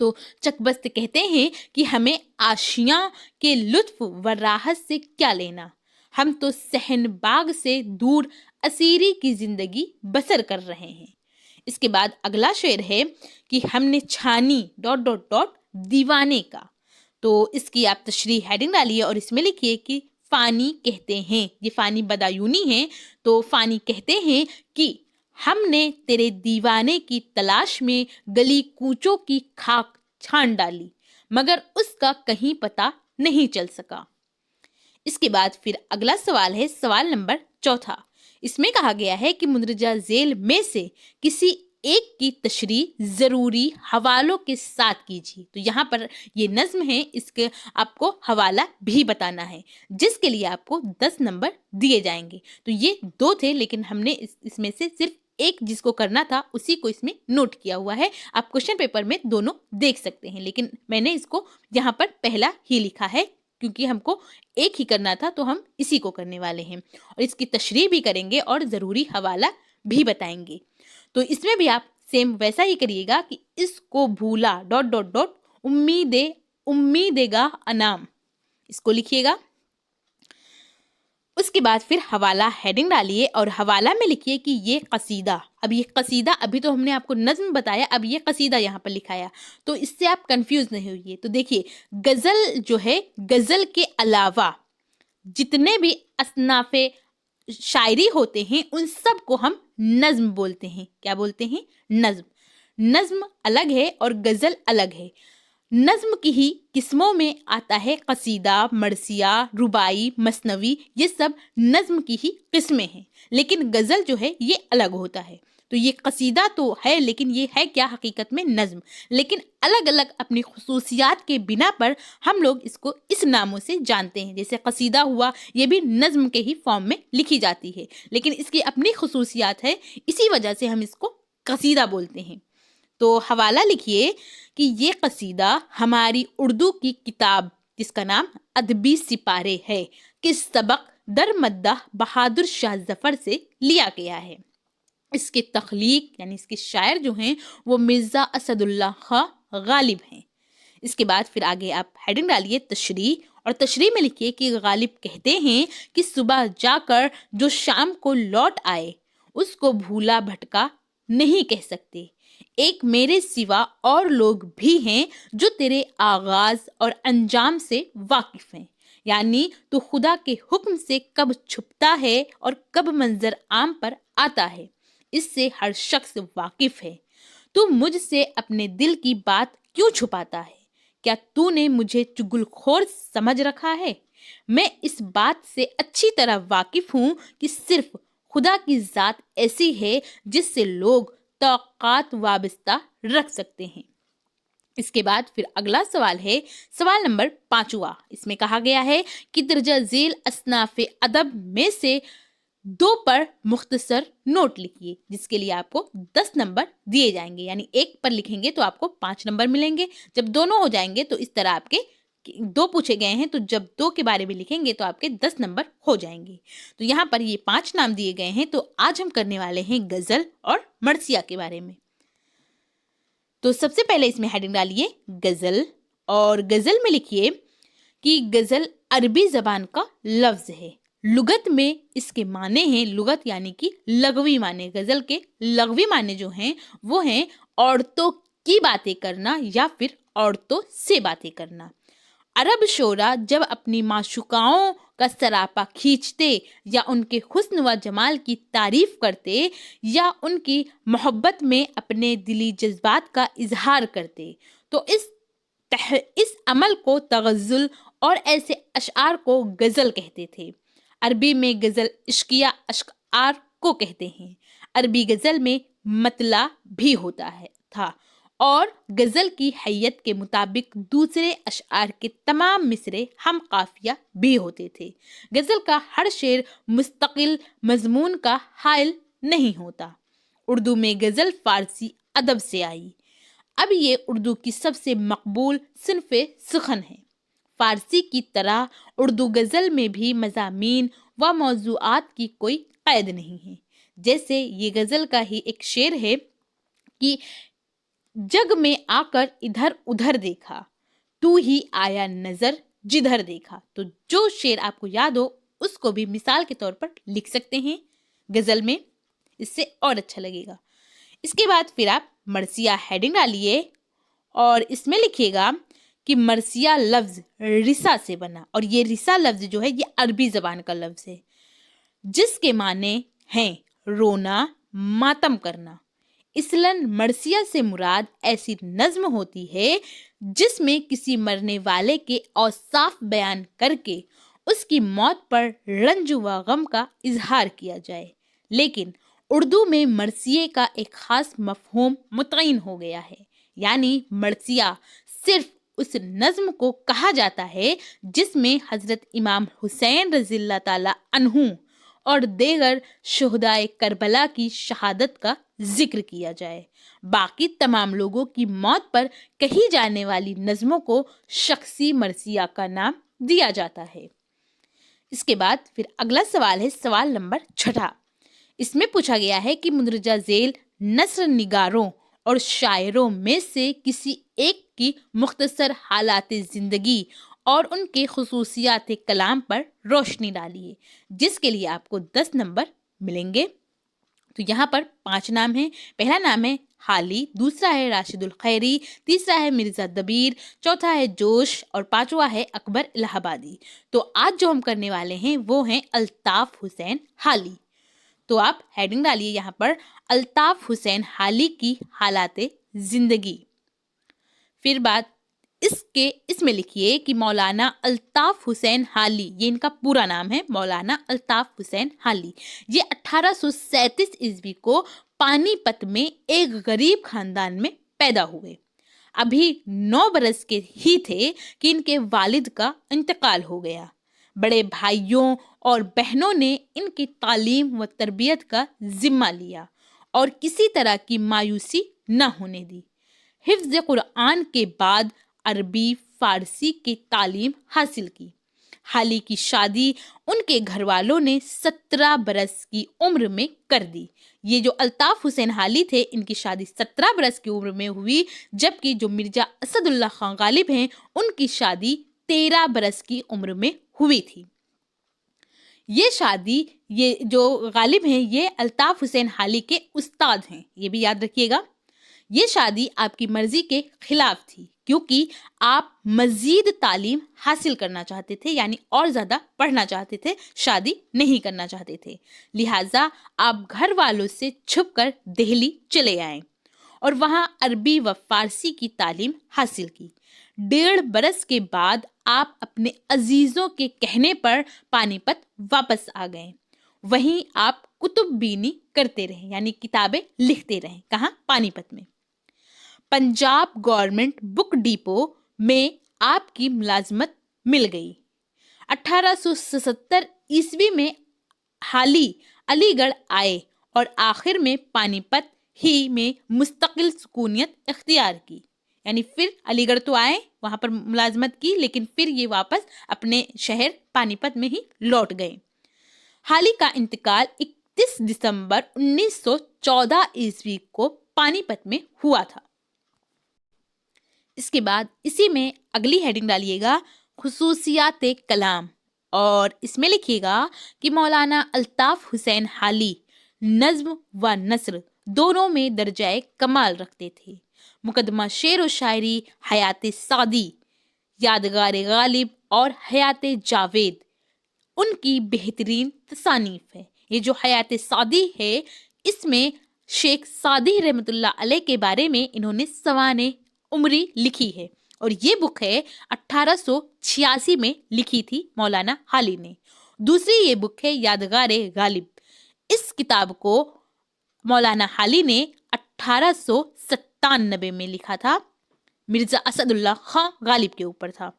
تو چکبست کہتے ہیں کہ ہمیں آشیاں کے لطف و راحت سے کیا لینا، ہم تو صحن باغ سے دور اسیری کی زندگی بسر کر رہے ہیں۔ اس کے بعد اگلا شعر ہے کہ ہم نے چھانی ڈاٹ ڈاٹ ڈاٹ دیوانے کا. تو اس کی آپ تشریح ہیڈنگ ڈالیے اور اس میں لکھیے کہ فانی کہتے ہیں، یہ فانی بدایونی ہے، تو فانی کہتے ہیں کہ ہم نے تیرے دیوانے کی تلاش میں گلی کوچوں کی خاک چھان ڈالی مگر اس کا کہیں پتہ نہیں چل سکا. اس کے بعد پھر اگلا سوال ہے، سوال نمبر 4. اس میں کہا گیا ہے کہ مندرجہ ذیل میں سے کسی ایک کی تشریح ضروری حوالوں کے ساتھ کیجیے. تو یہاں پر یہ نظم ہے، اس کے آپ کو حوالہ بھی بتانا ہے، جس کے لیے آپ کو 10 نمبر دیے جائیں گے. تو یہ 2 تھے، لیکن ہم نے اس میں سے صرف ایک جس کو کرنا تھا اسی کو اس میں نوٹ کیا ہوا ہے. آپ کوشچن پیپر میں دونوں دیکھ سکتے ہیں، لیکن میں نے اس کو یہاں پر پہلا ہی لکھا ہے کیونکہ ہم کو ایک ہی کرنا تھا، تو ہم اسی کو کرنے والے ہیں اور اس کی تشریح بھی کریں گے اور ضروری حوالہ بھی بتائیں گے. تو اس میں بھی آپ سیم ویسا ہی کریے گا کہ اس کو بھولا ڈاٹ ڈاٹ ڈاٹ امیدے گا انام، اس کو لکھیے گا. اس کے بعد پھر حوالہ ہیڈنگ ڈالیے اور حوالہ میں لکھیے کہ یہ قصیدہ، اب یہ قصیدہ، ابھی تو ہم نے آپ کو نظم بتایا، اب یہ قصیدہ یہاں پر لکھایا، تو اس سے آپ کنفیوز نہیں ہوئیے. تو دیکھیے غزل جو ہے، غزل کے علاوہ جتنے بھی اصناف شاعری ہوتے ہیں ان سب کو ہم نظم بولتے ہیں. کیا بولتے ہیں؟ نظم. نظم الگ ہے اور غزل الگ ہے. نظم کی ہی قسموں میں آتا ہے قصیدہ، مرثیہ، رباعی، مثنوی، یہ سب نظم کی ہی قسمیں ہیں. لیکن غزل جو ہے یہ الگ ہوتا ہے. تو یہ قصیدہ تو ہے لیکن یہ ہے کیا حقیقت میں؟ نظم. لیکن الگ الگ اپنی خصوصیات کے بنا پر ہم لوگ اس کو اس ناموں سے جانتے ہیں. جیسے قصیدہ ہوا، یہ بھی نظم کے ہی فارم میں لکھی جاتی ہے، لیکن اس کی اپنی خصوصیات ہے، اسی وجہ سے ہم اس کو قصیدہ بولتے ہیں. تو حوالہ لکھیے کہ یہ قصیدہ ہماری اردو کی کتاب جس کا نام ادبی سپارے ہے کہ سبق در مدح بہادر شاہ ظفر سے لیا گیا ہے. اس کے تخلیق یعنی اس کے شاعر جو ہیں وہ مرزا اسد اللہ خاں غالب ہیں. اس کے بعد پھر آگے آپ ہیڈنگ ڈالیے تشریح، اور تشریح میں لکھیے کہ غالب کہتے ہیں کہ صبح جا کر جو شام کو لوٹ آئے اس کو بھولا بھٹکا نہیں کہہ سکتے. ایک میرے سوا اور لوگ بھی ہیں جو تیرے آغاز اور انجام سے واقف ہیں. یعنی تو خدا کے حکم سے کب چھپتا ہے اور کب منظر عام پر آتا ہے، اس سے ہر شخص واقف ہے. تو مجھ سے اپنے دل کی بات کیوں چھپاتا ہے؟ کیا تو نے مجھے چگل خور سمجھ رکھا ہے؟ میں اس بات سے اچھی طرح واقف ہوں کہ صرف خدا کی ذات ایسی ہے جس سے لوگ توقعات وابستہ رکھ سکتے ہیں. اس کے بعد پھر اگلا سوال ہے، سوال نمبر 5. اس میں کہا گیا ہے کہ درجہ ذیل اصناف ادب میں سے 2 پر مختصر نوٹ لکھیے، جس کے لیے آپ کو 10 نمبر دیے جائیں گے. یعنی ایک پر لکھیں گے تو آپ کو 5 نمبر ملیں گے. جب دونوں ہو جائیں گے تو اس طرح آپ کے 2 پوچھے گئے ہیں، تو جب 2 کے بارے میں لکھیں گے تو آپ کے 10 نمبر ہو جائیں گے. تو یہاں پر یہ 5 نام دیے گئے ہیں. تو آج ہم کرنے والے ہیں غزل اور مرثیہ کے بارے میں. تو سب سے پہلے اس میں ہیڈنگ ڈالیے غزل، اور غزل میں لکھیے کہ غزل عربی زبان کا لفظ ہے. لغت میں اس کے معنی ہیں، لغت یعنی کہ لغوی معنی. غزل کے لغوی معنی جو ہیں وہ ہیں عورتوں کی باتیں کرنا یا پھر عورتوں سے باتیں کرنا. عرب شعراء جب اپنی معشوقاؤں کا سراپا کھینچتے یا ان کے حسن و جمال کی تعریف کرتے یا ان کی محبت میں اپنے دلی جذبات کا اظہار کرتے تو اس عمل کو تغزل اور ایسے اشعار کو غزل کہتے تھے. عربی میں غزل عشقیہ اشعار کو کہتے ہیں. عربی غزل میں مطلع بھی ہوتا تھا اور غزل کی حیت کے مطابق دوسرے اشعار کے تمام مصرے ہم قافیہ بھی ہوتے تھے. غزل کا ہر شعر مستقل مضمون کا حائل نہیں ہوتا. اردو میں غزل فارسی ادب سے آئی. اب یہ اردو کی سب سے مقبول صنف سخن ہے. فارسی کی طرح اردو غزل میں بھی مضامین و موضوعات کی کوئی قید نہیں ہے. جیسے یہ غزل کا ہی ایک شعر ہے کہ جگ میں آ کر ادھر ادھر دیکھا، تو ہی آیا نظر جدھر دیکھا. تو جو شعر آپ کو یاد ہو اس کو بھی مثال کے طور پر لکھ سکتے ہیں غزل میں، اس سے اور اچھا لگے گا. اس کے بعد پھر آپ مرثیہ ہیڈنگ ڈالیے اور اس میں لکھیے گا کہ مرثیہ لفظ رسا سے بنا، اور یہ رسا لفظ جو ہے یہ عربی زبان کا لفظ ہے جس کے معنی ہیں رونا، ماتم کرنا۔ اصلاً مرثیہ سے مراد ایسی نظم ہوتی ہے جس میں کسی مرنے والے کے اوصاف بیان کر کے اس کی موت پر رنج و غم کا اظہار کیا جائے، لیکن اردو میں مرثیے کا ایک خاص مفہوم متعین ہو گیا ہے، یعنی مرثیہ صرف اس نظم کو کہا جاتا ہے جس میں حضرت امام حسین رضی اللہ تعالی عنہ اور دیگر شہدائے کربلا کی شہادت کا ذکر کیا جائے۔ باقی تمام لوگوں کی موت پر کہی جانے والی نظموں کو شخصی مرثیہ کا نام دیا جاتا ہے۔ اس کے بعد پھر اگلا سوال ہے سوال نمبر 6۔ اس میں پوچھا گیا ہے کہ مندرجہ ذیل نثر نگاروں اور شاعروں میں سے کسی ایک کی مختصر حالات زندگی اور ان کے خصوصیات کلام پر روشنی ڈالیے، جس کے لیے آپ کو 10 نمبر ملیں گے۔ تو یہاں پر 5 نام ہیں۔ پہلا نام ہے حالی، دوسرا ہے راشد الخیری، تیسرا ہے مرزا دبیر، چوتھا ہے جوش اور 5واں ہے اکبر الہ آبادی۔ تو آج جو ہم کرنے والے ہیں وہ ہیں الطاف حسین حالی۔ تو آپ ہیڈنگ ڈالیے یہاں پر الطاف حسین حالی کی حالات زندگی۔ پھر بات اس میں لکھیے کہ مولانا الطاف حسین حالی، یہ ان کا پورا نام ہے مولانا الطاف حسین حالی، یہ 1837 عیسوی کو پانی پت میں ایک غریب خاندان میں پیدا ہوئے۔ ابھی 9 برس کے ہی تھے کہ ان کے والد کا انتقال ہو گیا۔ بڑے بھائیوں اور بہنوں نے ان کی تعلیم و تربیت کا ذمہ لیا اور کسی طرح کی مایوسی نہ ہونے دی۔ حفظ قرآن کے بعد عربی فارسی کی تعلیم حاصل کی۔ حالی کی شادی ان کے گھر والوں نے 17 برس کی عمر میں کر دی۔ یہ جو الطاف حسین حالی تھے ان کی شادی 17 برس کی عمر میں ہوئی، جبکہ جو مرزا اسد اللہ خان غالب ہیں ان کی شادی 13 برس کی عمر میں ہوئی تھی۔ یہ جو غالب ہیں یہ الطاف حسین حالی کے استاد ہیں، یہ بھی یاد رکھیے گا۔ یہ شادی آپ کی مرضی کے خلاف تھی کیونکہ آپ مزید تعلیم حاصل کرنا چاہتے تھے، یعنی اور زیادہ پڑھنا چاہتے تھے، شادی نہیں کرنا چاہتے تھے، لہٰذا آپ گھر والوں سے چھپ کر دہلی چلے آئے اور وہاں عربی و فارسی کی تعلیم حاصل کی۔ 1.5 برس کے بعد آپ اپنے عزیزوں کے کہنے پر پانی پت واپس آ گئے۔ وہیں آپ کتب بینی کرتے رہے، یعنی کتابیں لکھتے رہے۔ کہاں؟ پانی پت میں۔ پنجاب گورنمنٹ بک ڈیپو میں آپ کی ملازمت مل گئی۔ 1877 عیسوی میں حالی علی گڑھ آئے اور آخر میں پانی پت ہی میں مستقل سکونیت اختیار کی، یعنی پھر علی گڑھ تو آئے، وہاں پر ملازمت کی، لیکن پھر یہ واپس اپنے شہر پانی پت میں ہی لوٹ گئے۔ حالی کا انتقال 31 دسمبر 1914 عیسوی کو پانی پت میں ہوا تھا۔ اس کے بعد اسی میں اگلی ہیڈنگ ڈالیے گا خصوصیات کلام، اور اس میں لکھیے گا کہ مولانا الطاف حسین حالی نظم و نثر دونوں میں درجہ کمال رکھتے تھے۔ مقدمہ شعر و شاعری، حیات سعدی، یادگار غالب اور حیات جاوید ان کی بہترین تصانیف ہے۔ یہ جو حیات سعدی ہے اس میں شیخ سعدی رحمۃ اللہ علیہ کے بارے میں انہوں نے سوانح عمری لکھی ہے، اور یہ بک ہے 1886 میں لکھی تھی مولانا حالی نے۔ دوسری یہ بک ہے یادگار غالب، اس کتاب کو مولانا حالی نے 1897 میں لکھا تھا، مرزا اسد اللہ خان غالب کے اوپر تھا۔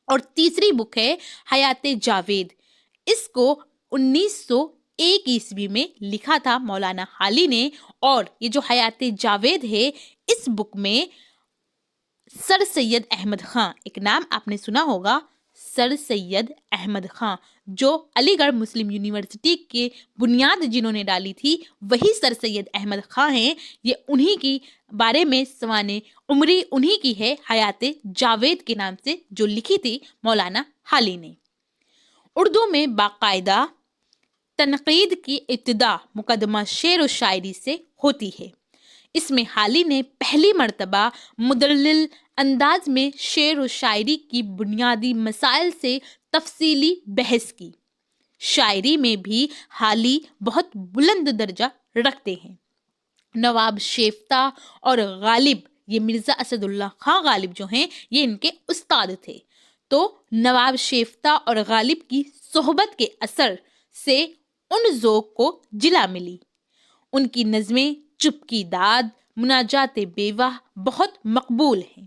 اور تیسری بک ہے حیات جاوید، اس کو 1901 عیسوی میں لکھا تھا مولانا حالی نے۔ اور یہ جو حیات جاوید ہے اس بک میں سر سید احمد خان، ایک نام آپ نے سنا ہوگا، سر سید احمد خان، جو علی گڑھ مسلم یونیورسٹی کے بنیاد جنہوں نے ڈالی تھی وہی سر سید احمد خان ہیں۔ یہ انہی کی بارے میں سوانح عمری انہی کی ہے، حیات جاوید کے نام سے، جو لکھی تھی مولانا حالی نے۔ اردو میں باقاعدہ تنقید کی ابتدا مقدمہ شعر و شاعری سے ہوتی ہے۔ اس میں حالی نے پہلی مرتبہ مدلل انداز میں شعر و شاعری کی بنیادی مسائل سے تفصیلی بحث کی۔ شاعری میں بھی حالی بہت بلند درجہ رکھتے ہیں۔ نواب شیفتہ اور غالب، یہ مرزا اسد اللہ خان غالب جو ہیں یہ ان کے استاد تھے، تو نواب شیفتہ اور غالب کی صحبت کے اثر سے ان ذوق کو جلا ملی۔ ان کی نظمیں چپ کی داد، مناجات بیوہ بہت مقبول ہیں۔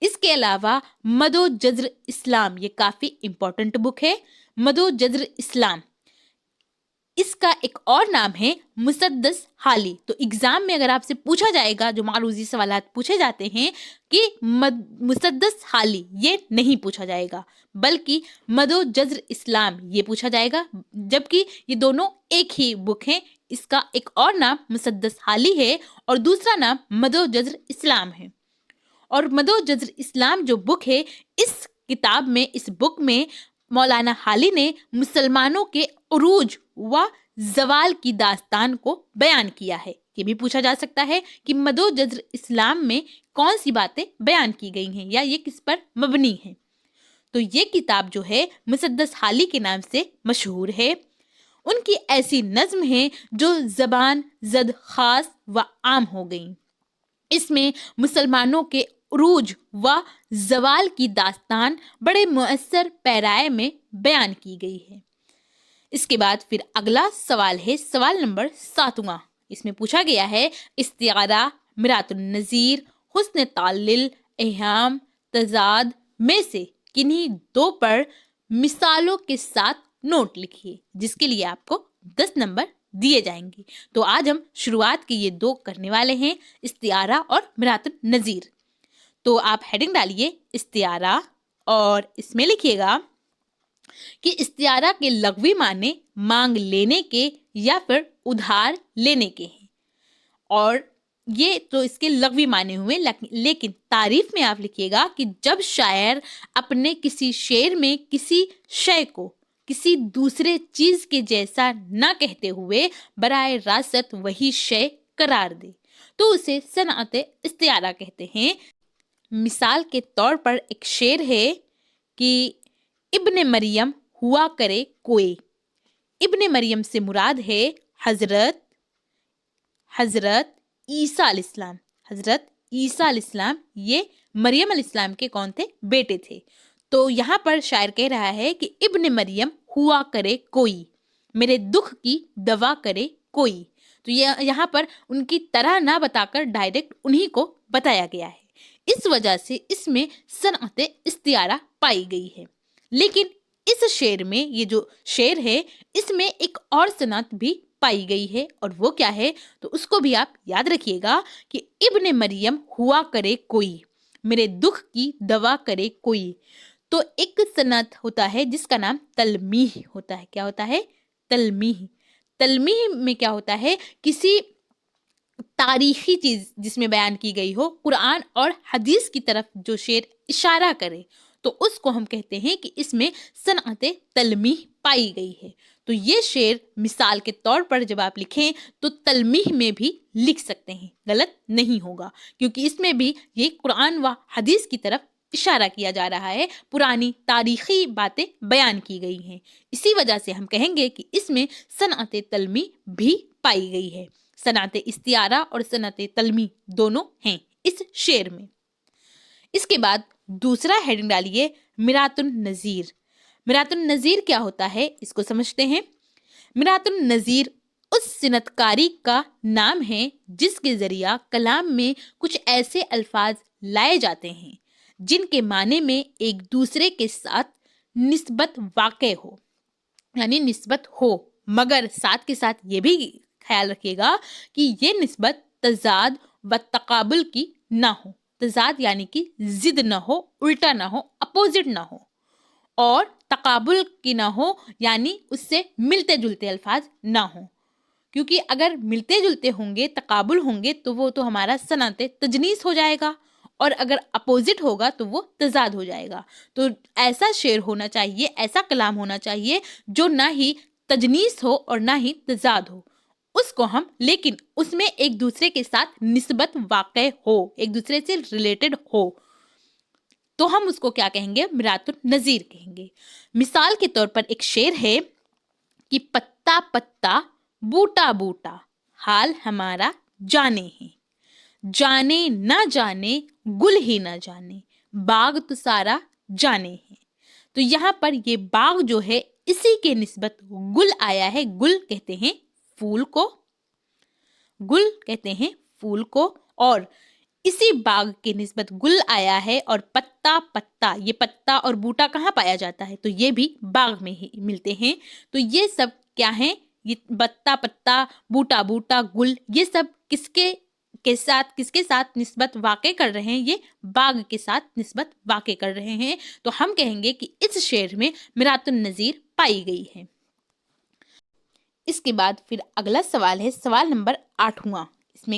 اس کے علاوہ مد و جزر اسلام، یہ کافی امپورٹنٹ بک ہے۔ مد و جزر اسلام، اس کا ایک اور نام ہے مسدس حالی۔ تو ایگزام میں اگر آپ سے پوچھا جائے گا، جو معروضی سوالات پوچھے جاتے ہیں کہ مسدس حالی، یہ نہیں پوچھا جائے گا، بلکہ مد و جزر اسلام یہ پوچھا جائے گا، جبکہ یہ دونوں ایک ہی بک ہیں۔ اس کا ایک اور نام مسدس حالی ہے اور دوسرا نام مد و جزر اسلام ہے۔ اور مد و جزر اسلام جو بک ہے، اس کتاب میں، اس بک میں مولانا حالی نے مسلمانوں کے عروج و زوال کی داستان کو بیان کیا ہے۔ یہ بھی پوچھا جا سکتا ہے کہ مد و جزر اسلام میں کون سی باتیں بیان کی گئی ہیں یا یہ کس پر مبنی ہے۔ تو یہ کتاب جو ہے مسدس حالی کے نام سے مشہور ہے۔ ان کی ایسی نظم ہیں جو زبان زد خاص و عام ہو گئیں۔ اس میں مسلمانوں کے عروج و زوال کی داستان بڑے مؤثر پیرائے میں بیان کی گئی ہے۔ اس کے بعد پھر اگلا سوال ہے، سوال نمبر 7واں۔ اس میں پوچھا گیا ہے استعارہ، مرات النظیر، حسن تعلل، ایہام، تضاد میں سے کنہیں دو پر مثالوں کے ساتھ نوٹ لکھیے، جس کے لیے آپ کو 10 نمبر دیے جائیں گے۔ تو آج ہم شروعات کے یہ دو کرنے والے ہیں، استعارہ اور مرات النظیر۔ تو آپ ہیڈنگ ڈالیے استعارہ اور اس میں لکھیے گا کہ استعارہ کے لغوی معنی مانگ لینے کے یا پھر ادھار لینے کے ہیں، اور یہ تو اس کے لغوی معنی ہوئے، لیکن تعریف میں آپ لکھیے گا کہ جب شاعر اپنے کسی شعر میں کسی شے کو کسی دوسرے چیز کے جیسا نہ کہتے ہوئے براہ راست وہی شے قرار دے تو اسے صنعت استعارہ کہتے ہیں۔ مثال کے طور پر ایک شعر ہے کہ ابن مریم ہوا کرے کوئی۔ ابن مریم سے مراد ہے حضرت عیسیٰ علیہ السلام۔ حضرت عیسیٰ علیہ السلام یہ مریم علیہ السلام کے کون تھے؟ بیٹے تھے۔ تو یہاں پر شاعر کہہ رہا ہے کہ ابن مریم ہوا کرے کوئی، میرے دکھ کی دوا کرے کوئی۔ تو یہاں پر ان کی طرح نہ بتا کر ڈائریکٹ انہی کو بتایا گیا ہے، اس وجہ سے اس میں صنعت استعارہ پائی گئی ہے۔ لیکن اس شعر میں، یہ جو شعر ہے، اس میں ایک اور صنعت بھی پائی گئی ہے، اور وہ کیا ہے تو اس کو بھی آپ یاد رکھیے گا کہ ابن مریم ہوا کرے کوئی، میرے دکھ کی دوا کرے کوئی۔ تو ایک صنعت ہوتا ہے جس کا نام تلمیح ہوتا ہے۔ کیا ہوتا ہے؟ تلمیح۔ تلمیح میں کیا ہوتا ہے؟ کسی تاریخی چیز جس میں بیان کی گئی ہو، قرآن اور حدیث کی طرف جو شعر اشارہ کرے، تو اس کو ہم کہتے ہیں کہ اس میں صنعت تلمیح پائی گئی ہے۔ تو یہ شعر مثال کے طور پر جب آپ لکھیں تو تلمیح میں بھی لکھ سکتے ہیں، غلط نہیں ہوگا، کیونکہ اس میں بھی یہ قرآن و حدیث کی طرف اشارہ کیا جا رہا ہے، پرانی تاریخی باتیں بیان کی گئی ہیں۔ اسی وجہ سے ہم کہیں گے کہ اس میں صنعت تلمیح بھی پائی گئی ہے۔ صنعت استعارہ اور صنعت تلمیح دونوں ہیں اس شعر میں۔ اس کے بعد دوسرا ہیڈنگ ڈالیے مرات النظیر۔ مرات النظیر کیا ہوتا ہے اس کو سمجھتے ہیں۔ مرات النظیر اس صنعت کاری کا نام ہے جس کے ذریعہ کلام میں کچھ ایسے الفاظ لائے جاتے ہیں جن کے معنی میں ایک دوسرے کے ساتھ نسبت واقع ہو، یعنی نسبت ہو، مگر ساتھ کے ساتھ یہ بھی خیال رکھیے گا کہ یہ نسبت تضاد و تقابل کی نہ ہو۔ تضاد یعنی کہ ضد نہ ہو، الٹا نہ ہو، اپوزٹ نہ ہو، اور تقابل کی نہ ہو یعنی اس سے ملتے جلتے الفاظ نہ ہوں، کیونکہ اگر ملتے جلتے ہوں گے، تقابل ہوں گے، تو وہ تو ہمارا صنعت تجنیس ہو جائے گا، اور اگر اپوزٹ ہوگا تو وہ تضاد ہو جائے گا۔ تو ایسا شعر ہونا چاہیے، ایسا کلام ہونا چاہیے جو نہ ہی تجنیس ہو اور نہ ہی تضاد ہو، اس को हम, लेकिन उसमें एक दूसरे के साथ निस्बत वाक़ हो, एक दूसरे से रिलेटेड हो, तो हम उसको क्या कहेंगे? मिरातुन नज़ीर कहेंगे। मिसाल के तौर पर एक शेर है कि पत्ता पत्ता बूटा बूटा हाल हमारा जाने है, जाने ना जाने गुल ही ना जाने बाग तो सारा जाने है। तो यहाँ पर ये बाग जो है इसी के निस्बत गुल आया है। गुल कहते हैं फूल को, गुल कहते हैं फूल को, और इसी बाग के निस्बत गुल आया है। और पत्ता पत्ता, ये पत्ता और बूटा कहाँ पाया जाता है? तो ये भी बाग में ही मिलते हैं। तो ये सब क्या है? ये पत्ता पत्ता बूटा बूटा गुल, ये सब किसके साथ निस्बत वाक़े कर रहे हैं? ये बाग के साथ निस्बत वाक़े कर रहे हैं। तो हम कहेंगे कि इस शेर में मिरातुन नज़ीर पाई गई है। इसके बाद फिर अगला सवाल है, सवाल नंबर 8वां। इसमें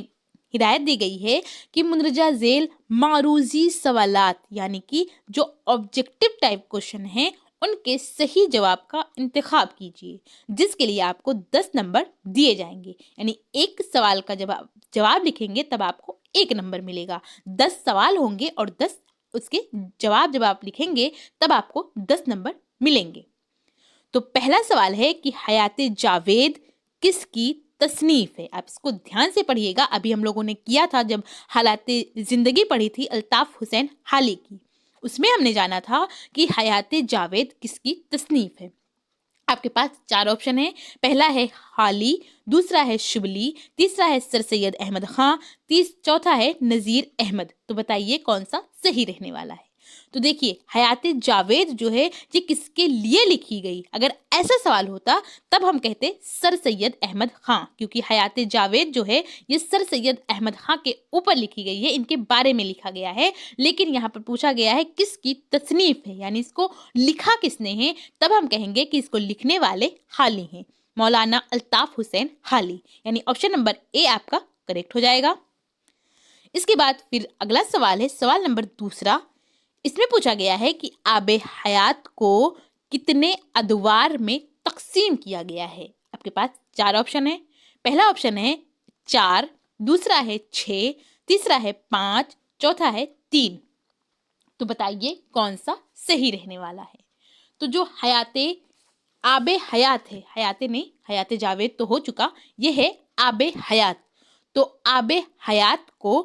हिदायत दी गई है कि मुंदरजा झेल मारूजी सवालात, यानी कि जो ऑब्जेक्टिव टाइप क्वेश्चन हैं उनके सही जवाब का इंतखाब कीजिए, जिसके लिए आपको 10 नंबर दिए जाएंगे। यानी एक सवाल का जवाब लिखेंगे तब आपको 1 नंबर मिलेगा। 10 सवाल होंगे और 10 उसके जवाब जब आप लिखेंगे तब आपको 10 नंबर मिलेंगे। तो पहला सवाल है कि हयाते जावेद किसकी तसनीफ है? आप इसको ध्यान से पढ़िएगा। अभी हम लोगों ने किया था जब हालाते जिंदगी पढ़ी थी अल्ताफ हुसैन हाली की, उसमें हमने जाना था कि हयाते जावेद किसकी तसनीफ है। आपके पास 4 ऑप्शन है। पहला है हाली, दूसरा है शिबली, तीसरा है सर सैयद अहमद खां, चौथा है नज़ीर अहमद। तो बताइए कौन सा सही रहने वाला है? तो देखिए, हयाते जावेद जो है ये किसके लिए लिखी गई? अगर ऐसा सवाल होता तब हम कहते सर सैयद अहमद खां, क्योंकि हयाते जावेद जो है ये सर सैयद अहमद खां के ऊपर लिखी गई है, इनके बारे में लिखा गया है। लेकिन यहाँ पर पूछा गया है किसकी तसनीफ है, यानी इसको लिखा किसने है, तब हम कहेंगे कि इसको लिखने वाले हाली हैं, मौलाना अल्ताफ हुसैन हाली। यानी ऑप्शन नंबर ए आपका करेक्ट हो जाएगा। इसके बाद फिर अगला सवाल है, सवाल नंबर 2। इसमें पूछा गया है कि आबे हयात को कितने अदवार में तकसीम किया गया है? आपके पास 4 ऑप्शन है। पहला ऑप्शन है 4, दूसरा है 6, तीसरा है 5, चौथा है 3। तो बताइए कौन सा सही रहने वाला है? तो जो हयाते आबे हयात है, हयाते नहीं, हयाते जावेद तो हो चुका, ये है आबे हयात। तो आबे हयात को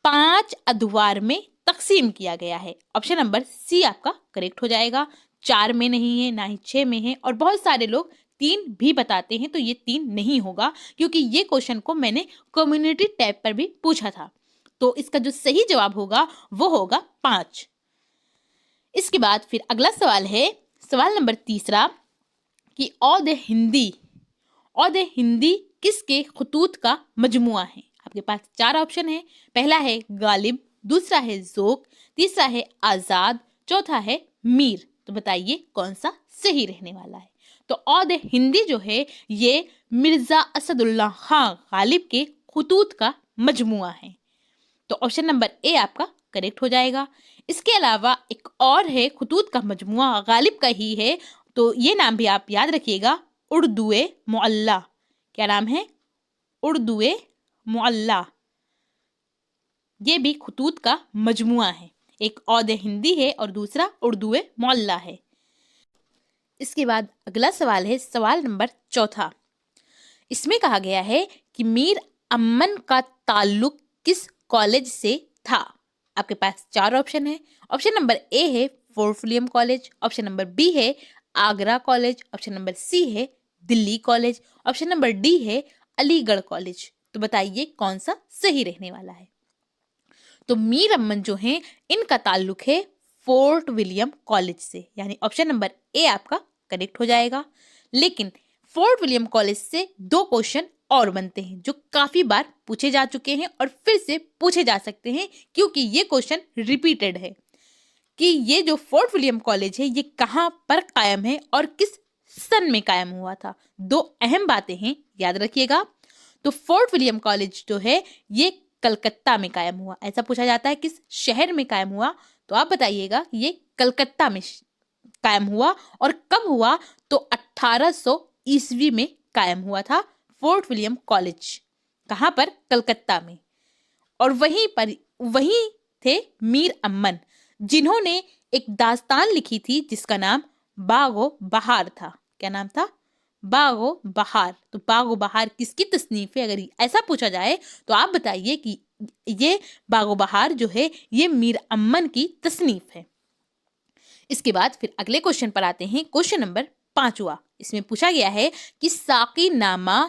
5 अदवार में तकसीम किया गया है। ऑप्शन नंबर सी आपका करेक्ट हो जाएगा। 4 में नहीं है, ना ही 6 में है, और बहुत सारे लोग 3 भी बताते हैं, तो ये 3 नहीं होगा, क्योंकि ये क्वेश्चन को मैंने कम्युनिटी टैब पर भी पूछा था। तो इसका जो सही जवाब होगा वो होगा 5। इसके बाद फिर अगला सवाल है, सवाल नंबर 3 कि औद हिंदी किसके खतूत का मजमुआ है? आपके पास 4 ऑप्शन है। पहला है गालिब, दूसरा है ज़ोक, तीसरा है आज़ाद, चौथा है मीर। तो बताइए कौन सा सही रहने वाला है? तो औद हिंदी जो है ये मिर्ज़ा असदुल्ला खां गालिब के खतूत का मजमुआ है। तो ऑप्शन नंबर ए आपका करेक्ट हो जाएगा। इसके अलावा एक और है खतूत का मजमुआ, गालिब का ही है, तो ये नाम भी आप याद रखिएगा, उर्दुए मुअल्ला। क्या नाम है? उर्दुए मुअल्ला। ये भी खतूत का मजमुआ है। एक औद हिंदी है और दूसरा उर्दुए मुअल्ला है। इसके बाद अगला सवाल है, सवाल नंबर 4। इसमें कहा गया है कि मीर अमन का ताल्लुक किस कॉलेज से था? आपके पास 4 ऑप्शन है। ऑप्शन नंबर ए है Fort William college, option number B है Agra college, option number C है Delhi college, option number D है अलीगढ़ कॉलेज। तो बताइए कौन सा सही रहने वाला है? तो मीर अमन जो हैं इनका ताल्लुक है फोर्ट विलियम कॉलेज से, यानी ऑप्शन नंबर ए आपका करेक्ट हो जाएगा। लेकिन फोर्ट विलियम कॉलेज से 2 क्वेश्चन और बनते हैं जो काफी बार पूछे जा चुके हैं और फिर से पूछे जा सकते हैं, क्योंकि ये क्वेश्चन रिपीटेड है कि ये जो फोर्ट विलियम कॉलेज है ये कहाँ पर कायम है और किस सन में कायम हुआ था। 2 अहम बातें हैं, याद रखिएगा। तो फोर्ट विलियम कॉलेज जो है ये कलकत्ता में कायम हुआ। ऐसा पूछा जाता है किस शहर में कायम हुआ, तो आप बताइएगा ये कलकत्ता में कायम हुआ। और कब हुआ? तो 1800 ईस्वी में कायम हुआ था फोर्ट विलियम कॉलेज, कहाँ पर? कलकत्ता में। और वहीं थे मीर अमन, जिन्होंने एक दास्तान लिखी थी जिसका नाम बागो बहार था। क्या नाम था? बागो बहार। तो बागो बहार किसकी तसनीफ है? अगर ऐसा पूछा जाए तो आप बताइए कि ये बागो बहार जो है ये मीर अमन की तसनीफ है। इसके बाद फिर अगले क्वेश्चन पर आते हैं। क्वेश्चन नंबर 5वां। इसमें पूछा गया है कि साकी नामा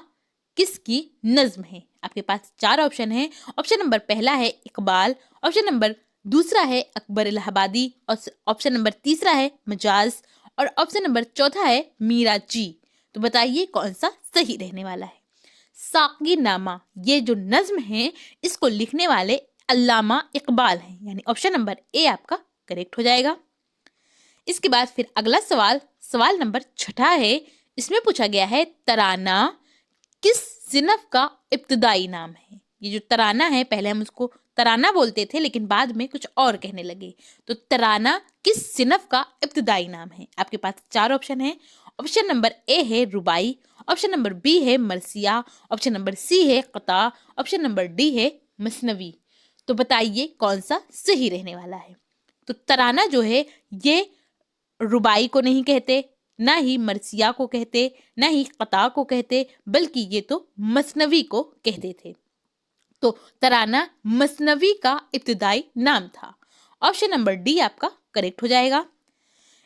किसकी नज्म है? आपके पास 4 ऑप्शन है। ऑप्शन नंबर पहला है इकबाल, ऑप्शन नंबर दूसरा है अकबर इलाहाबादी, ऑप्शन नंबर तीसरा है मजाज, और ऑप्शन नंबर चौथा है मीरा जी। तो बताइए कौन सा सही रहने वाला है? साकी नामा ये जो नज्म है इसको लिखने वाले अल्लामा इकबाल हैं, यानी ऑप्शन नंबर ए आपका करेक्ट हो जाएगा। इसके बाद फिर अगला सवाल नंबर 6 है। इसमें पूछा गया है तराना किस सिनफ का इब्तिदाई नाम है? ये जो तराना है, पहले हम उसको तराना बोलते थे लेकिन बाद में कुछ और कहने लगे। तो तराना किस सिनफ का इब्तिदाई नाम है? आपके पास 4 ऑप्शन है। ऑप्शन नंबर ए है रुबाई, ऑप्शन नंबर बी है मरसिया, ऑप्शन नंबर सी है कता, ऑप्शन नंबर डी है मसनवी। तो बताइए कौन सा सही रहने वाला है? तो तराना जो है ये रुबाई को नहीं कहते, ना ही मरसिया को कहते, ना ही कता को कहते, बल्कि ये तो मसनवी को कहते थे। तो तराना मसनवी का इब्तिदाई नाम था। ऑप्शन नंबर डी आपका करेक्ट हो जाएगा।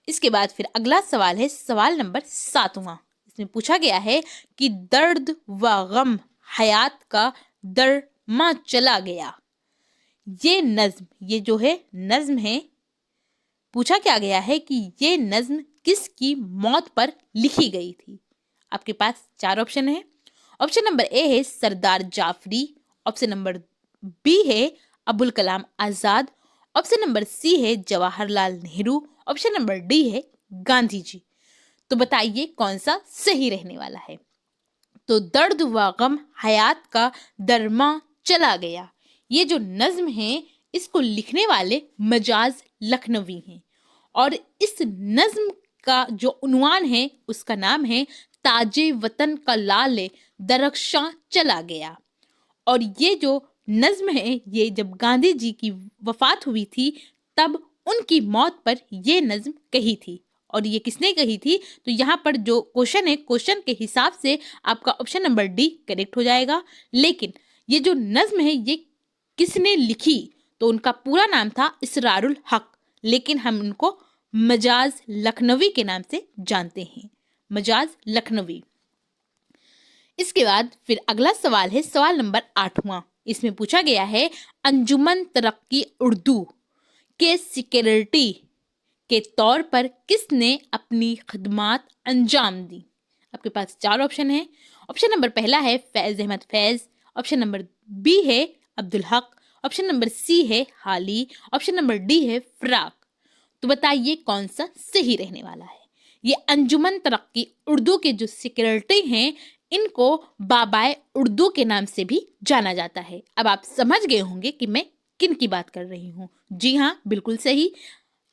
इसके बाद फिर अगला सवाल है सवाल नंबर 7वां। इसमें पूछा गया है कि दर्द व गम हयात का दरमा चला गया। ये नज्म, ये जो है नज्म है, पूछा क्या गया है कि ये नज्म किसकी मौत पर लिखी गई थी? आपके पास 4 ऑप्शन है। ऑप्शन नंबर ए है सरदार जाफरी, ऑप्शन नंबर बी है Abul Kalam Azad, option number C है Jawaharlal Nehru, option number D है गांधी जी। तो बताइए कौन सा सही रहने वाला है? तो दर्द व गम हयात का दरमा चला गया, ये जो नज्म है इसको लिखने वाले मजाज लखनवी हैं, और इस नज्म का जो उन्वान है उसका नाम है ताजे वतन का लाल दरख्शां चला गया। और ये जो नज्म है ये जब गांधी जी की वफात हुई थी तब उनकी मौत पर ये नज्म कही थी। और ये किसने कही थी? तो यहाँ पर जो क्वेश्चन है, क्वेश्चन के हिसाब से आपका ऑप्शन नंबर डी करेक्ट हो जाएगा। लेकिन ये जो नज्म है ये किसने लिखी? तो उनका पूरा नाम था इसरारुल हक, लेकिन हम उनको मजाज लखनवी के नाम से जानते हैं, मजाज लखनवी। इसके बाद फिर अगला सवाल है सवाल नंबर 8वां। इसमें पूछा गया है अंजुमन तरक्की उर्दू के सेक्रेटरी के तौर पर किसने अपनी खिदमात अंजाम दी? आपके पास 4 ऑप्शन है। ऑप्शन नंबर पहला है Faiz Ahmad Faiz, option number B है अब्दुल हक, ऑप्शन नंबर सी है हाली, ऑप्शन नंबर डी है फराक। तो बताइए कौन सा सही रहने वाला है? ये अंजुमन तरक्की उर्दू के जो सेक्रेटरी हैं इनको बाबाए उर्दू के नाम से भी जाना जाता है। अब आप समझ गए होंगे कि मैं किन की बात कर रही हूँ। जी हाँ, बिल्कुल सही,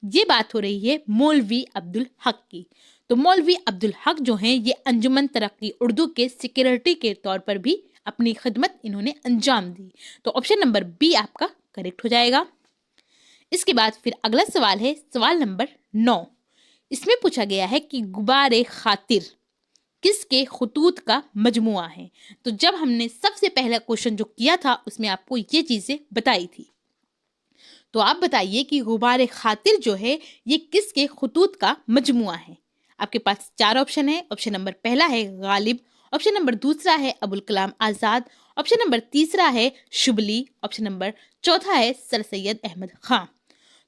ये बात हो रही है मौलवी अब्दुल हक की। तो मौलवी अब्दुल हक जो हैं ये अंजुमन तरक्की उर्दू के सेक्रेटरी के तौर पर भी अपनी खिदमत इन्होंने अंजाम दी। तो ऑप्शन नंबर बी आपका करेक्ट हो जाएगा। इसके बाद फिर अगला सवाल है सवाल नंबर 9। इसमें पूछा गया है कि गुबारे खातिर किसके खुतूत का मजमुआ है? तो जब हमने सबसे पहला क्वेश्चन जो किया था उसमें आपको ये चीजें बताई थी। तो आप बताइए कि गुबारे खातिर जो है ये किसके खुतूत का मजमुआ है? आपके पास 4 ऑप्शन है। ऑप्शन नंबर पहला है गालिब, ऑप्शन नंबर दूसरा है अबुल कलाम आजाद, ऑप्शन नंबर तीसरा है शुबली, ऑप्शन नंबर चौथा है सर सैयद अहमद खां।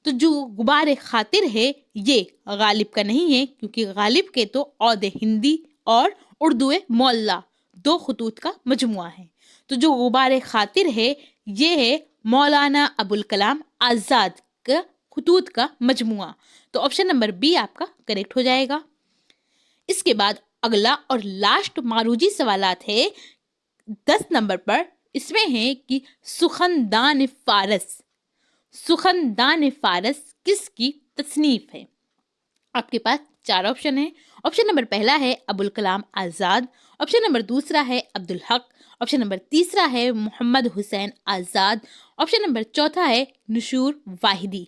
तो जो गुबारे खातिर है ये गालिब का नहीं है, क्योंकि गालिब के तो औदे हिंदी और उर्दू मौला 2 खुतूत का मजमुआ है। तो जो गुबारे खातिर है ये है मौलाना अबुल कलाम आजाद का खुतूत का मजमुआ। तो ऑप्शन नंबर बी आपका करेक्ट हो जाएगा। इसके बाद अगला और लास्ट मारूजी सवालात है 10 नंबर पर। इसमें है कि सुखनदान फारस किसकी तसनीफ है? आपके पास 4 ऑप्शन है। ऑप्शन नंबर पहला है अबुल कलाम आज़ाद, ऑप्शन नंबर दूसरा है अब्दुल हक, ऑप्शन नंबर तीसरा है मोहम्मद हुसैन आज़ाद, ऑप्शन नंबर चौथा है नुशूर वाहिदी।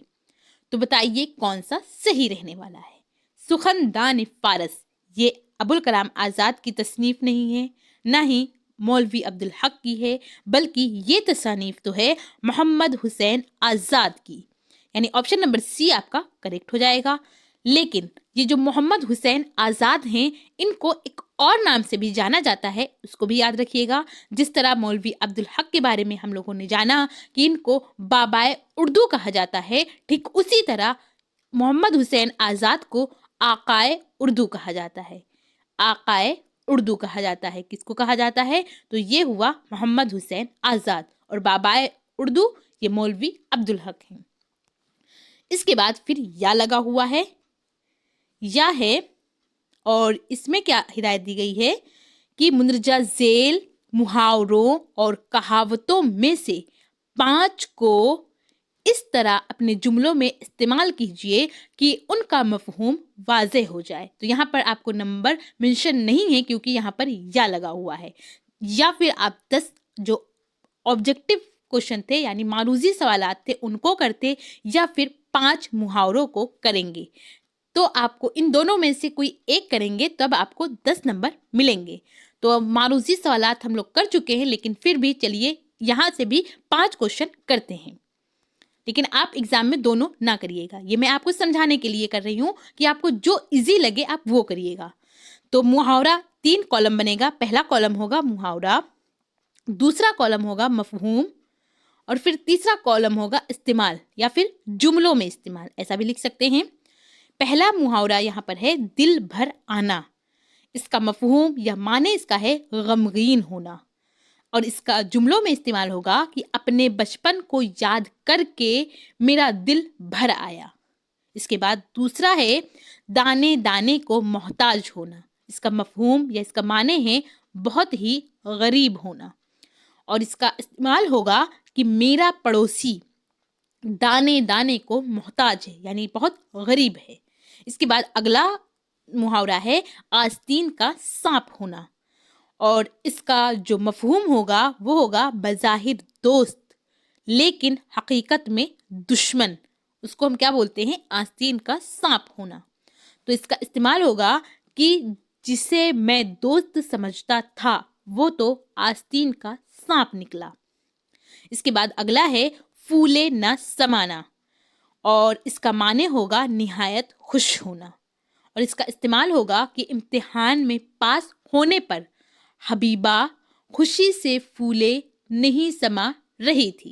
तो बताइए कौन सा सही रहने वाला है। सुखनदान फारस ये अबुल कलाम आज़ाद की तसनीफ नहीं है, ना ही मौलवी अब्दुल हक की है, बल्कि ये तसानीफ तो है मोहम्मद हुसैन आज़ाद की, यानी ऑप्शन नंबर सी आपका करेक्ट हो जाएगा। लेकिन ये जो मोहम्मद हुसैन आज़ाद हैं, इनको एक और नाम से भी जाना जाता है, उसको भी याद रखिएगा। जिस तरह मौलवी अब्दुल हक के बारे में हम लोगों ने जाना कि इनको बाबाए उर्दू कहा जाता है, ठीक उसी तरह मोहम्मद हुसैन आज़ाद को आकाए उर्दू कहा जाता है। आकाए उर्दू कहा जाता है। किसको कहा जाता है? तो ये हुआ मोहम्मद हुसैन आज़ाद, और बाबाए उर्दू ये मौलवी अब्दुल हक हैं। इसके बाद फिर या लगा हुआ है, या है, और इसमें क्या हिदायत दी गई है कि मुंदरजा झेल मुहावरों और कहावतों में से 5 को इस तरह अपने जुमलों में इस्तेमाल कीजिए कि उनका मफहूम वाज़ेह हो जाए। तो यहाँ पर आपको नंबर मेंशन नहीं है क्योंकि यहाँ पर या लगा हुआ है। या फिर आप 10 जो ऑब्जेक्टिव क्वेश्चन थे यानी मारूजी सवालात थे उनको करते, या फिर 5 मुहावरों को करेंगे। तो आपको इन दोनों में से कोई एक करेंगे तब आपको 10 नंबर मिलेंगे। तो मारूजी सवालात हम लोग कर चुके हैं, लेकिन फिर भी चलिए यहाँ से भी 5 क्वेश्चन करते हैं। लेकिन आप एग्जाम में दोनों ना करिएगा, ये मैं आपको समझाने के लिए कर रही हूँ कि आपको जो इजी लगे आप वो करिएगा। तो मुहावरा 3 कॉलम बनेगा। पहला कॉलम होगा मुहावरा, दूसरा कॉलम होगा मफहूम, और फिर तीसरा कॉलम होगा इस्तेमाल या फिर जुमलों में इस्तेमाल, ऐसा भी लिख सकते हैं। पहला मुहावरा यहाँ पर है दिल भर आना। इसका मफहूम या माने इसका है गमगीन होना, और इसका जुमलों में इस्तेमाल होगा कि अपने बचपन को याद करके मेरा दिल भर आया। इसके बाद दूसरा है दाने दाने को मोहताज होना। इसका मफहूम या इसका माने है बहुत ही गरीब होना, और इसका इस्तेमाल होगा कि मेरा पड़ोसी दाने दाने को मोहताज है यानी बहुत गरीब है। इसके बाद अगला मुहावरा है आस्तीन का सांप होना, और इसका जो मफहूम होगा वो होगा बज़ाहिर दोस्त लेकिन हकीकत में दुश्मन। उसको हम क्या बोलते हैं? आस्तीन का सांप होना। तो इसका इस्तेमाल होगा कि जिसे मैं दोस्त समझता था वो तो आस्तीन का सांप निकला। इसके बाद अगला है फूले न समाना, और इसका माने होगा निहायत खुश होना, और इसका इस्तेमाल होगा कि इम्तिहान में पास होने पर हबीबा खुशी से फूले नहीं समा रही थी।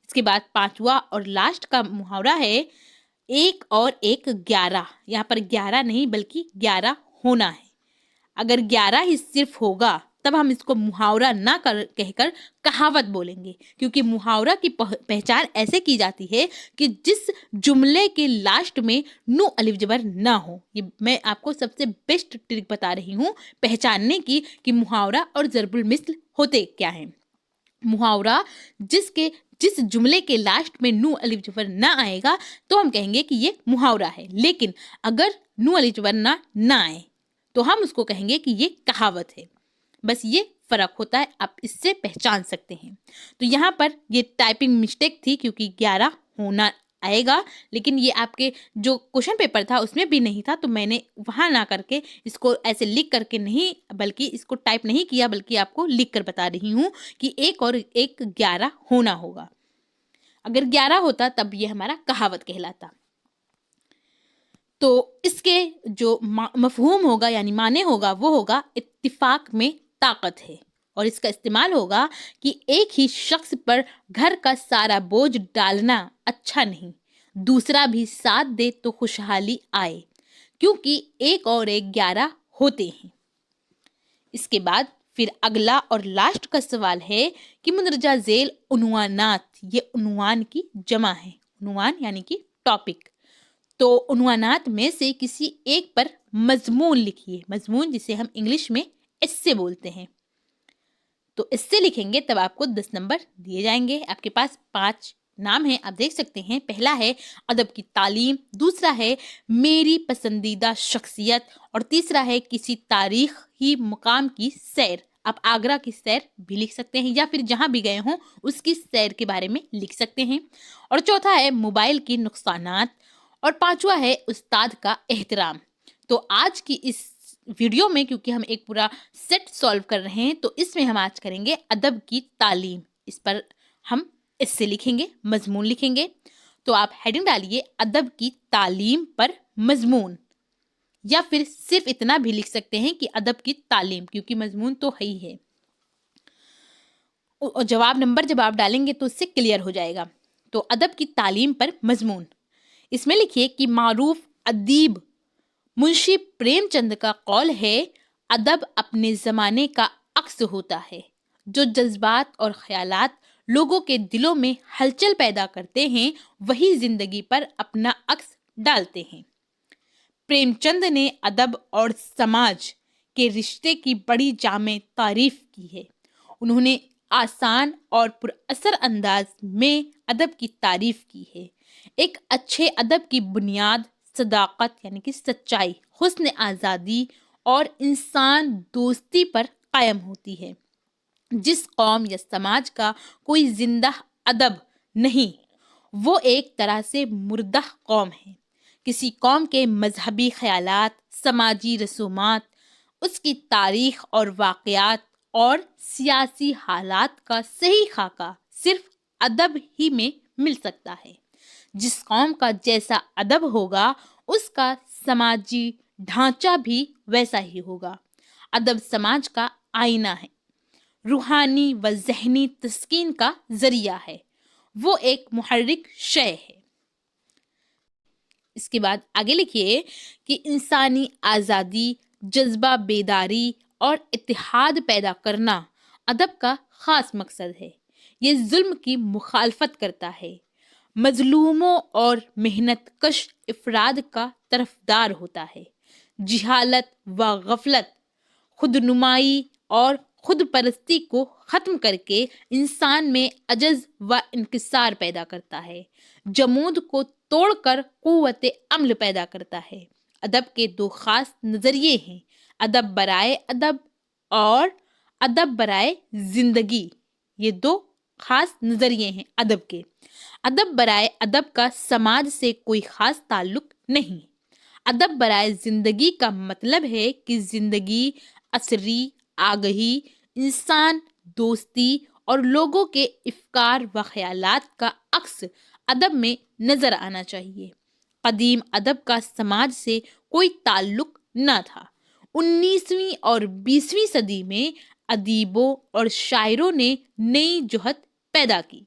इसके बाद 5वां और लास्ट का मुहावरा है 1 और 1 11। यहाँ पर 11 नहीं बल्कि 11 होना है। अगर 11 ही सिर्फ होगा तब हम इसको मुहावरा ना कहकर कहावत बोलेंगे, क्योंकि मुहावरा की पहचान ऐसे की जाती है कि जिस जुमले के लास्ट में नू अलिफ जबर ना हो। ये मैं आपको सबसे बेस्ट ट्रिक बता रही हूँ पहचानने की कि मुहावरा और ज़रबुल मिस्ल होते क्या हैं। मुहावरा जिस जुमले के लास्ट में नू अलिफ जबर ना आएगा तो हम कहेंगे कि ये मुहावरा है, लेकिन अगर नू अलिफ जबर ना आए तो हम उसको कहेंगे कि ये कहावत है। बस ये फ़र्क होता है, आप इससे पहचान सकते हैं। तो यहाँ पर ये टाइपिंग मिस्टेक थी क्योंकि 11 होना आएगा, लेकिन ये आपके जो क्वेश्चन पेपर था उसमें भी नहीं था, तो मैंने वहाँ ना करके इसको ऐसे लिख करके नहीं बल्कि इसको टाइप नहीं किया, बल्कि आपको लिख कर बता रही हूँ कि 1 और 1 11 होना होगा। अगर 11 होता तब ये हमारा कहावत कहलाता। तो इसके जो मफहूम होगा यानी माने होगा वो होगा इत्तिफाक में ताकत है, और इसका इस्तेमाल होगा कि एक ही शख्स पर घर का सारा बोझ डालना अच्छा नहीं, दूसरा भी साथ दे तो खुशहाली आए, क्योंकि 1 और 1 11 होते हैं। इसके बाद फिर अगला और लास्ट का सवाल है कि मुंदरजा झेल उन्वानात, ये उन्वान की जमा है। उन्वान यानी कि टॉपिक। तो उन्वानात में से किसी एक पर मजमून लिखिए। मजमून जिसे हम इंग्लिश में एस्से बोलते हैं। तो एस्से लिखेंगे तब आपको 10 नंबर दिए जाएंगे। आपके पास 5 नाम है, आप देख सकते हैं। पहला है अदब की तालीम, दूसरा है मेरी पसंदीदा शख्सियत और तीसरा है किसी तारीखी मुकाम की सैर। आप आगरा की सैर भी लिख सकते हैं या फिर जहां भी गए हों उसकी सैर के बारे में लिख सकते हैं। और चौथा है मोबाइल के नुकसानात और पांचवा है उस्ताद का एहतराम। तो आज की इस वीडियो में क्योंकि हम एक पूरा सेट सॉल्व कर रहे हैं तो इसमें हम आज करेंगे अदब की तालीम। इस पर हम इससे लिखेंगे, मजमून लिखेंगे। तो आप हेडिंग डालिए अदब की तालीम पर मजमून, या फिर सिर्फ इतना भी लिख सकते हैं कि अदब की तालीम, क्योंकि मजमून तो है ही है। और जवाब नंबर जब आप डालेंगे तो उससे क्लियर हो जाएगा। तो अदब की तालीम पर मजमून, इसमें लिखिए कि मारूफ अदीब मुंशी प्रेमचंद का कौल है, अदब अपने ज़माने का अक्स होता है। जो जज्बात और ख्यालात लोगों के दिलों में हलचल पैदा करते हैं वही जिंदगी पर अपना अक्स डालते हैं। प्रेमचंद ने अदब और समाज के रिश्ते की बड़ी जामे तारीफ की है। उन्होंने आसान और पुरअसर अंदाज में अदब की तारीफ की है। एक अच्छे अदब की बुनियाद सदाकत यानी कि सच्चाई, हुस्न आज़ादी और इंसान दोस्ती पर कायम होती है। जिस कौम या समाज का कोई जिंदा अदब नहीं वो एक तरह से मुर्दा कौम है। किसी कौम के मजहबी ख्यालात, समाजी रसूमात, उसकी तारीख और वाक़यात और सियासी हालात का सही खाका सिर्फ अदब ही में मिल सकता है। जिस कौम का जैसा अदब होगा उसका समाजी ढांचा भी वैसा ही होगा। अदब समाज का आईना है, रूहानी व ज़हनी तस्कीन का जरिया है, वो एक मुहर्रिक शय है। इसके बाद आगे लिखिए कि इंसानी आज़ादी, जज्बा बेदारी और इत्तेहाद पैदा करना अदब का ख़ास मकसद है। ये जुल्म की मुखालफत करता है, मजलूमों और मेहनत कश अफराद का तरफदार होता है। जिहालत व गफलत, खुदनुमाई और खुद परस्ती को ख़त्म करके इंसान में अजज व इंकिसार पैदा करता है। जमूद को तोड़कर कुव्वत अमल पैदा करता है। अदब के दो खास नज़रिए हैं, अदब बराए अदब और अदब बराए ज़िंदगी। ये दो खास नज़रिए हैं अदब के। अदब बराए अदब का समाज से कोई ख़ास ताल्लुक नहीं। अदब बराए ज़िंदगी का मतलब है कि ज़िंदगी, असरी, आगही, इंसान दोस्ती और लोगों के इफ़कार व ख़यालात का अक्स अदब में नज़र आना चाहिए। कदीम अदब का समाज से कोई ताल्लुक न था। 19वीं और 20वीं सदी में अदीबों और शायरों ने नई जुहत पैदा की।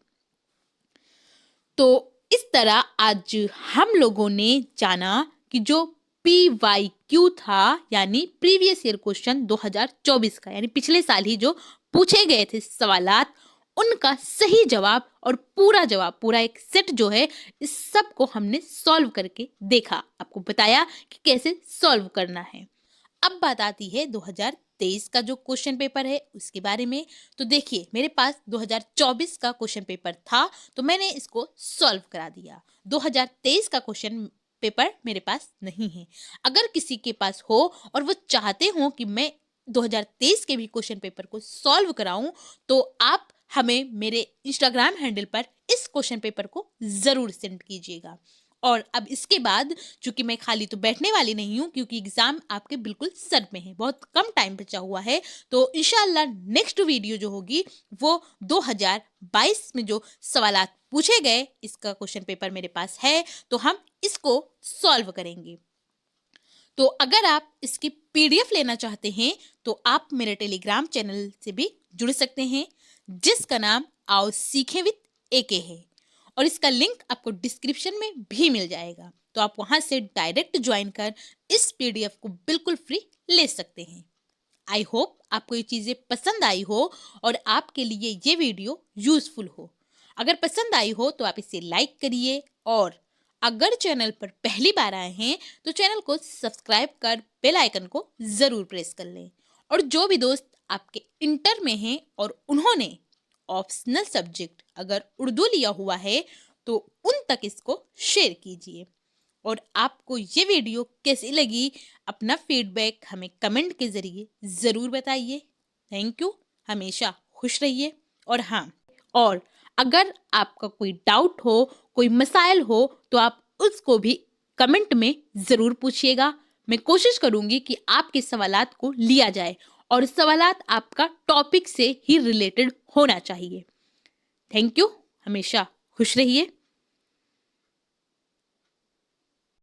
तो इस तरह आज हम लोगों ने जाना कि जो PYQ था यानी प्रीवियस ईयर क्वेश्चन 2024 का, यानी पिछले साल ही जो पूछे गए थे सवालात, उनका सही जवाब और पूरा जवाब, पूरा एक सेट जो है, इस सब को हमने सॉल्व करके देखा, आपको बताया कि कैसे सॉल्व करना है। अब बात आती है 2023 का जो क्वेश्चन पेपर है उसके बारे में। तो देखिए मेरे पास 2024 का क्वेश्चन पेपर था तो मैंने इसको सॉल्व करा दिया। 2023 का क्वेश्चन पेपर मेरे पास नहीं है। अगर किसी के पास हो और वो चाहते हो कि मैं 2023 के भी क्वेश्चन पेपर को सॉल्व कराऊं तो आप हमें मेरे इंस्टाग्राम हैंडल पर इस क्वेश्चन पेपर को ज़रूर सेंड कीजिएगा। और अब इसके बाद चूंकि मैं खाली तो बैठने वाली नहीं हूँ क्योंकि एग्ज़ाम आपके बिल्कुल सर में है, बहुत कम टाइम बचा हुआ है। तो इंशाल्लाह नेक्स्ट वीडियो जो होगी वो 2022 में जो सवालात पूछे गए इसका क्वेश्चन पेपर मेरे पास है तो हम इसको सॉल्व करेंगे। तो अगर आप इसकी PDF लेना चाहते हैं तो आप मेरे टेलीग्राम चैनल से भी जुड़ सकते हैं जिसका नाम आओ सीखें विद AK है और इसका लिंक आपको डिस्क्रिप्शन में भी मिल जाएगा। तो आप वहां से डायरेक्ट ज्वाइन कर इस PDF को बिल्कुल फ्री ले सकते हैं। आई होप आपको ये चीज़ें पसंद आई हो और आपके लिए ये वीडियो यूजफुल हो। अगर पसंद आई हो तो आप इसे लाइक करिए और अगर चैनल पर पहली बार आए हैं तो चैनल को सब्सक्राइब कर बेल आइकन को ज़रूर प्रेस कर लें। और जो भी दोस्त आपके इंटर में हैं और उन्होंने آپشنل سبجیکٹ اگر اردو لیا ہوا ہے تو ان تک اس کو شیئر کیجیے. اور آپ کو یہ ویڈیو کیسی لگی اپنا فیڈ بیک ہمیں کمنٹ کے ذریعے ضرور بتائیے. Thank you. ہمیشہ خوش رہیے. اور اگر آپ کا کوئی ڈاؤٹ ہو، کوئی مسائل ہو تو آپ اس کو بھی کمنٹ میں ضرور پوچھیے گا. میں کوشش کروں گی کہ آپ کے سوالات کو لیا جائے اور سوالات آپ کا ٹاپک سے ہی ریلیٹڈ ہونا چاہیے. Thank you. ہمیشہ خوش رہیے.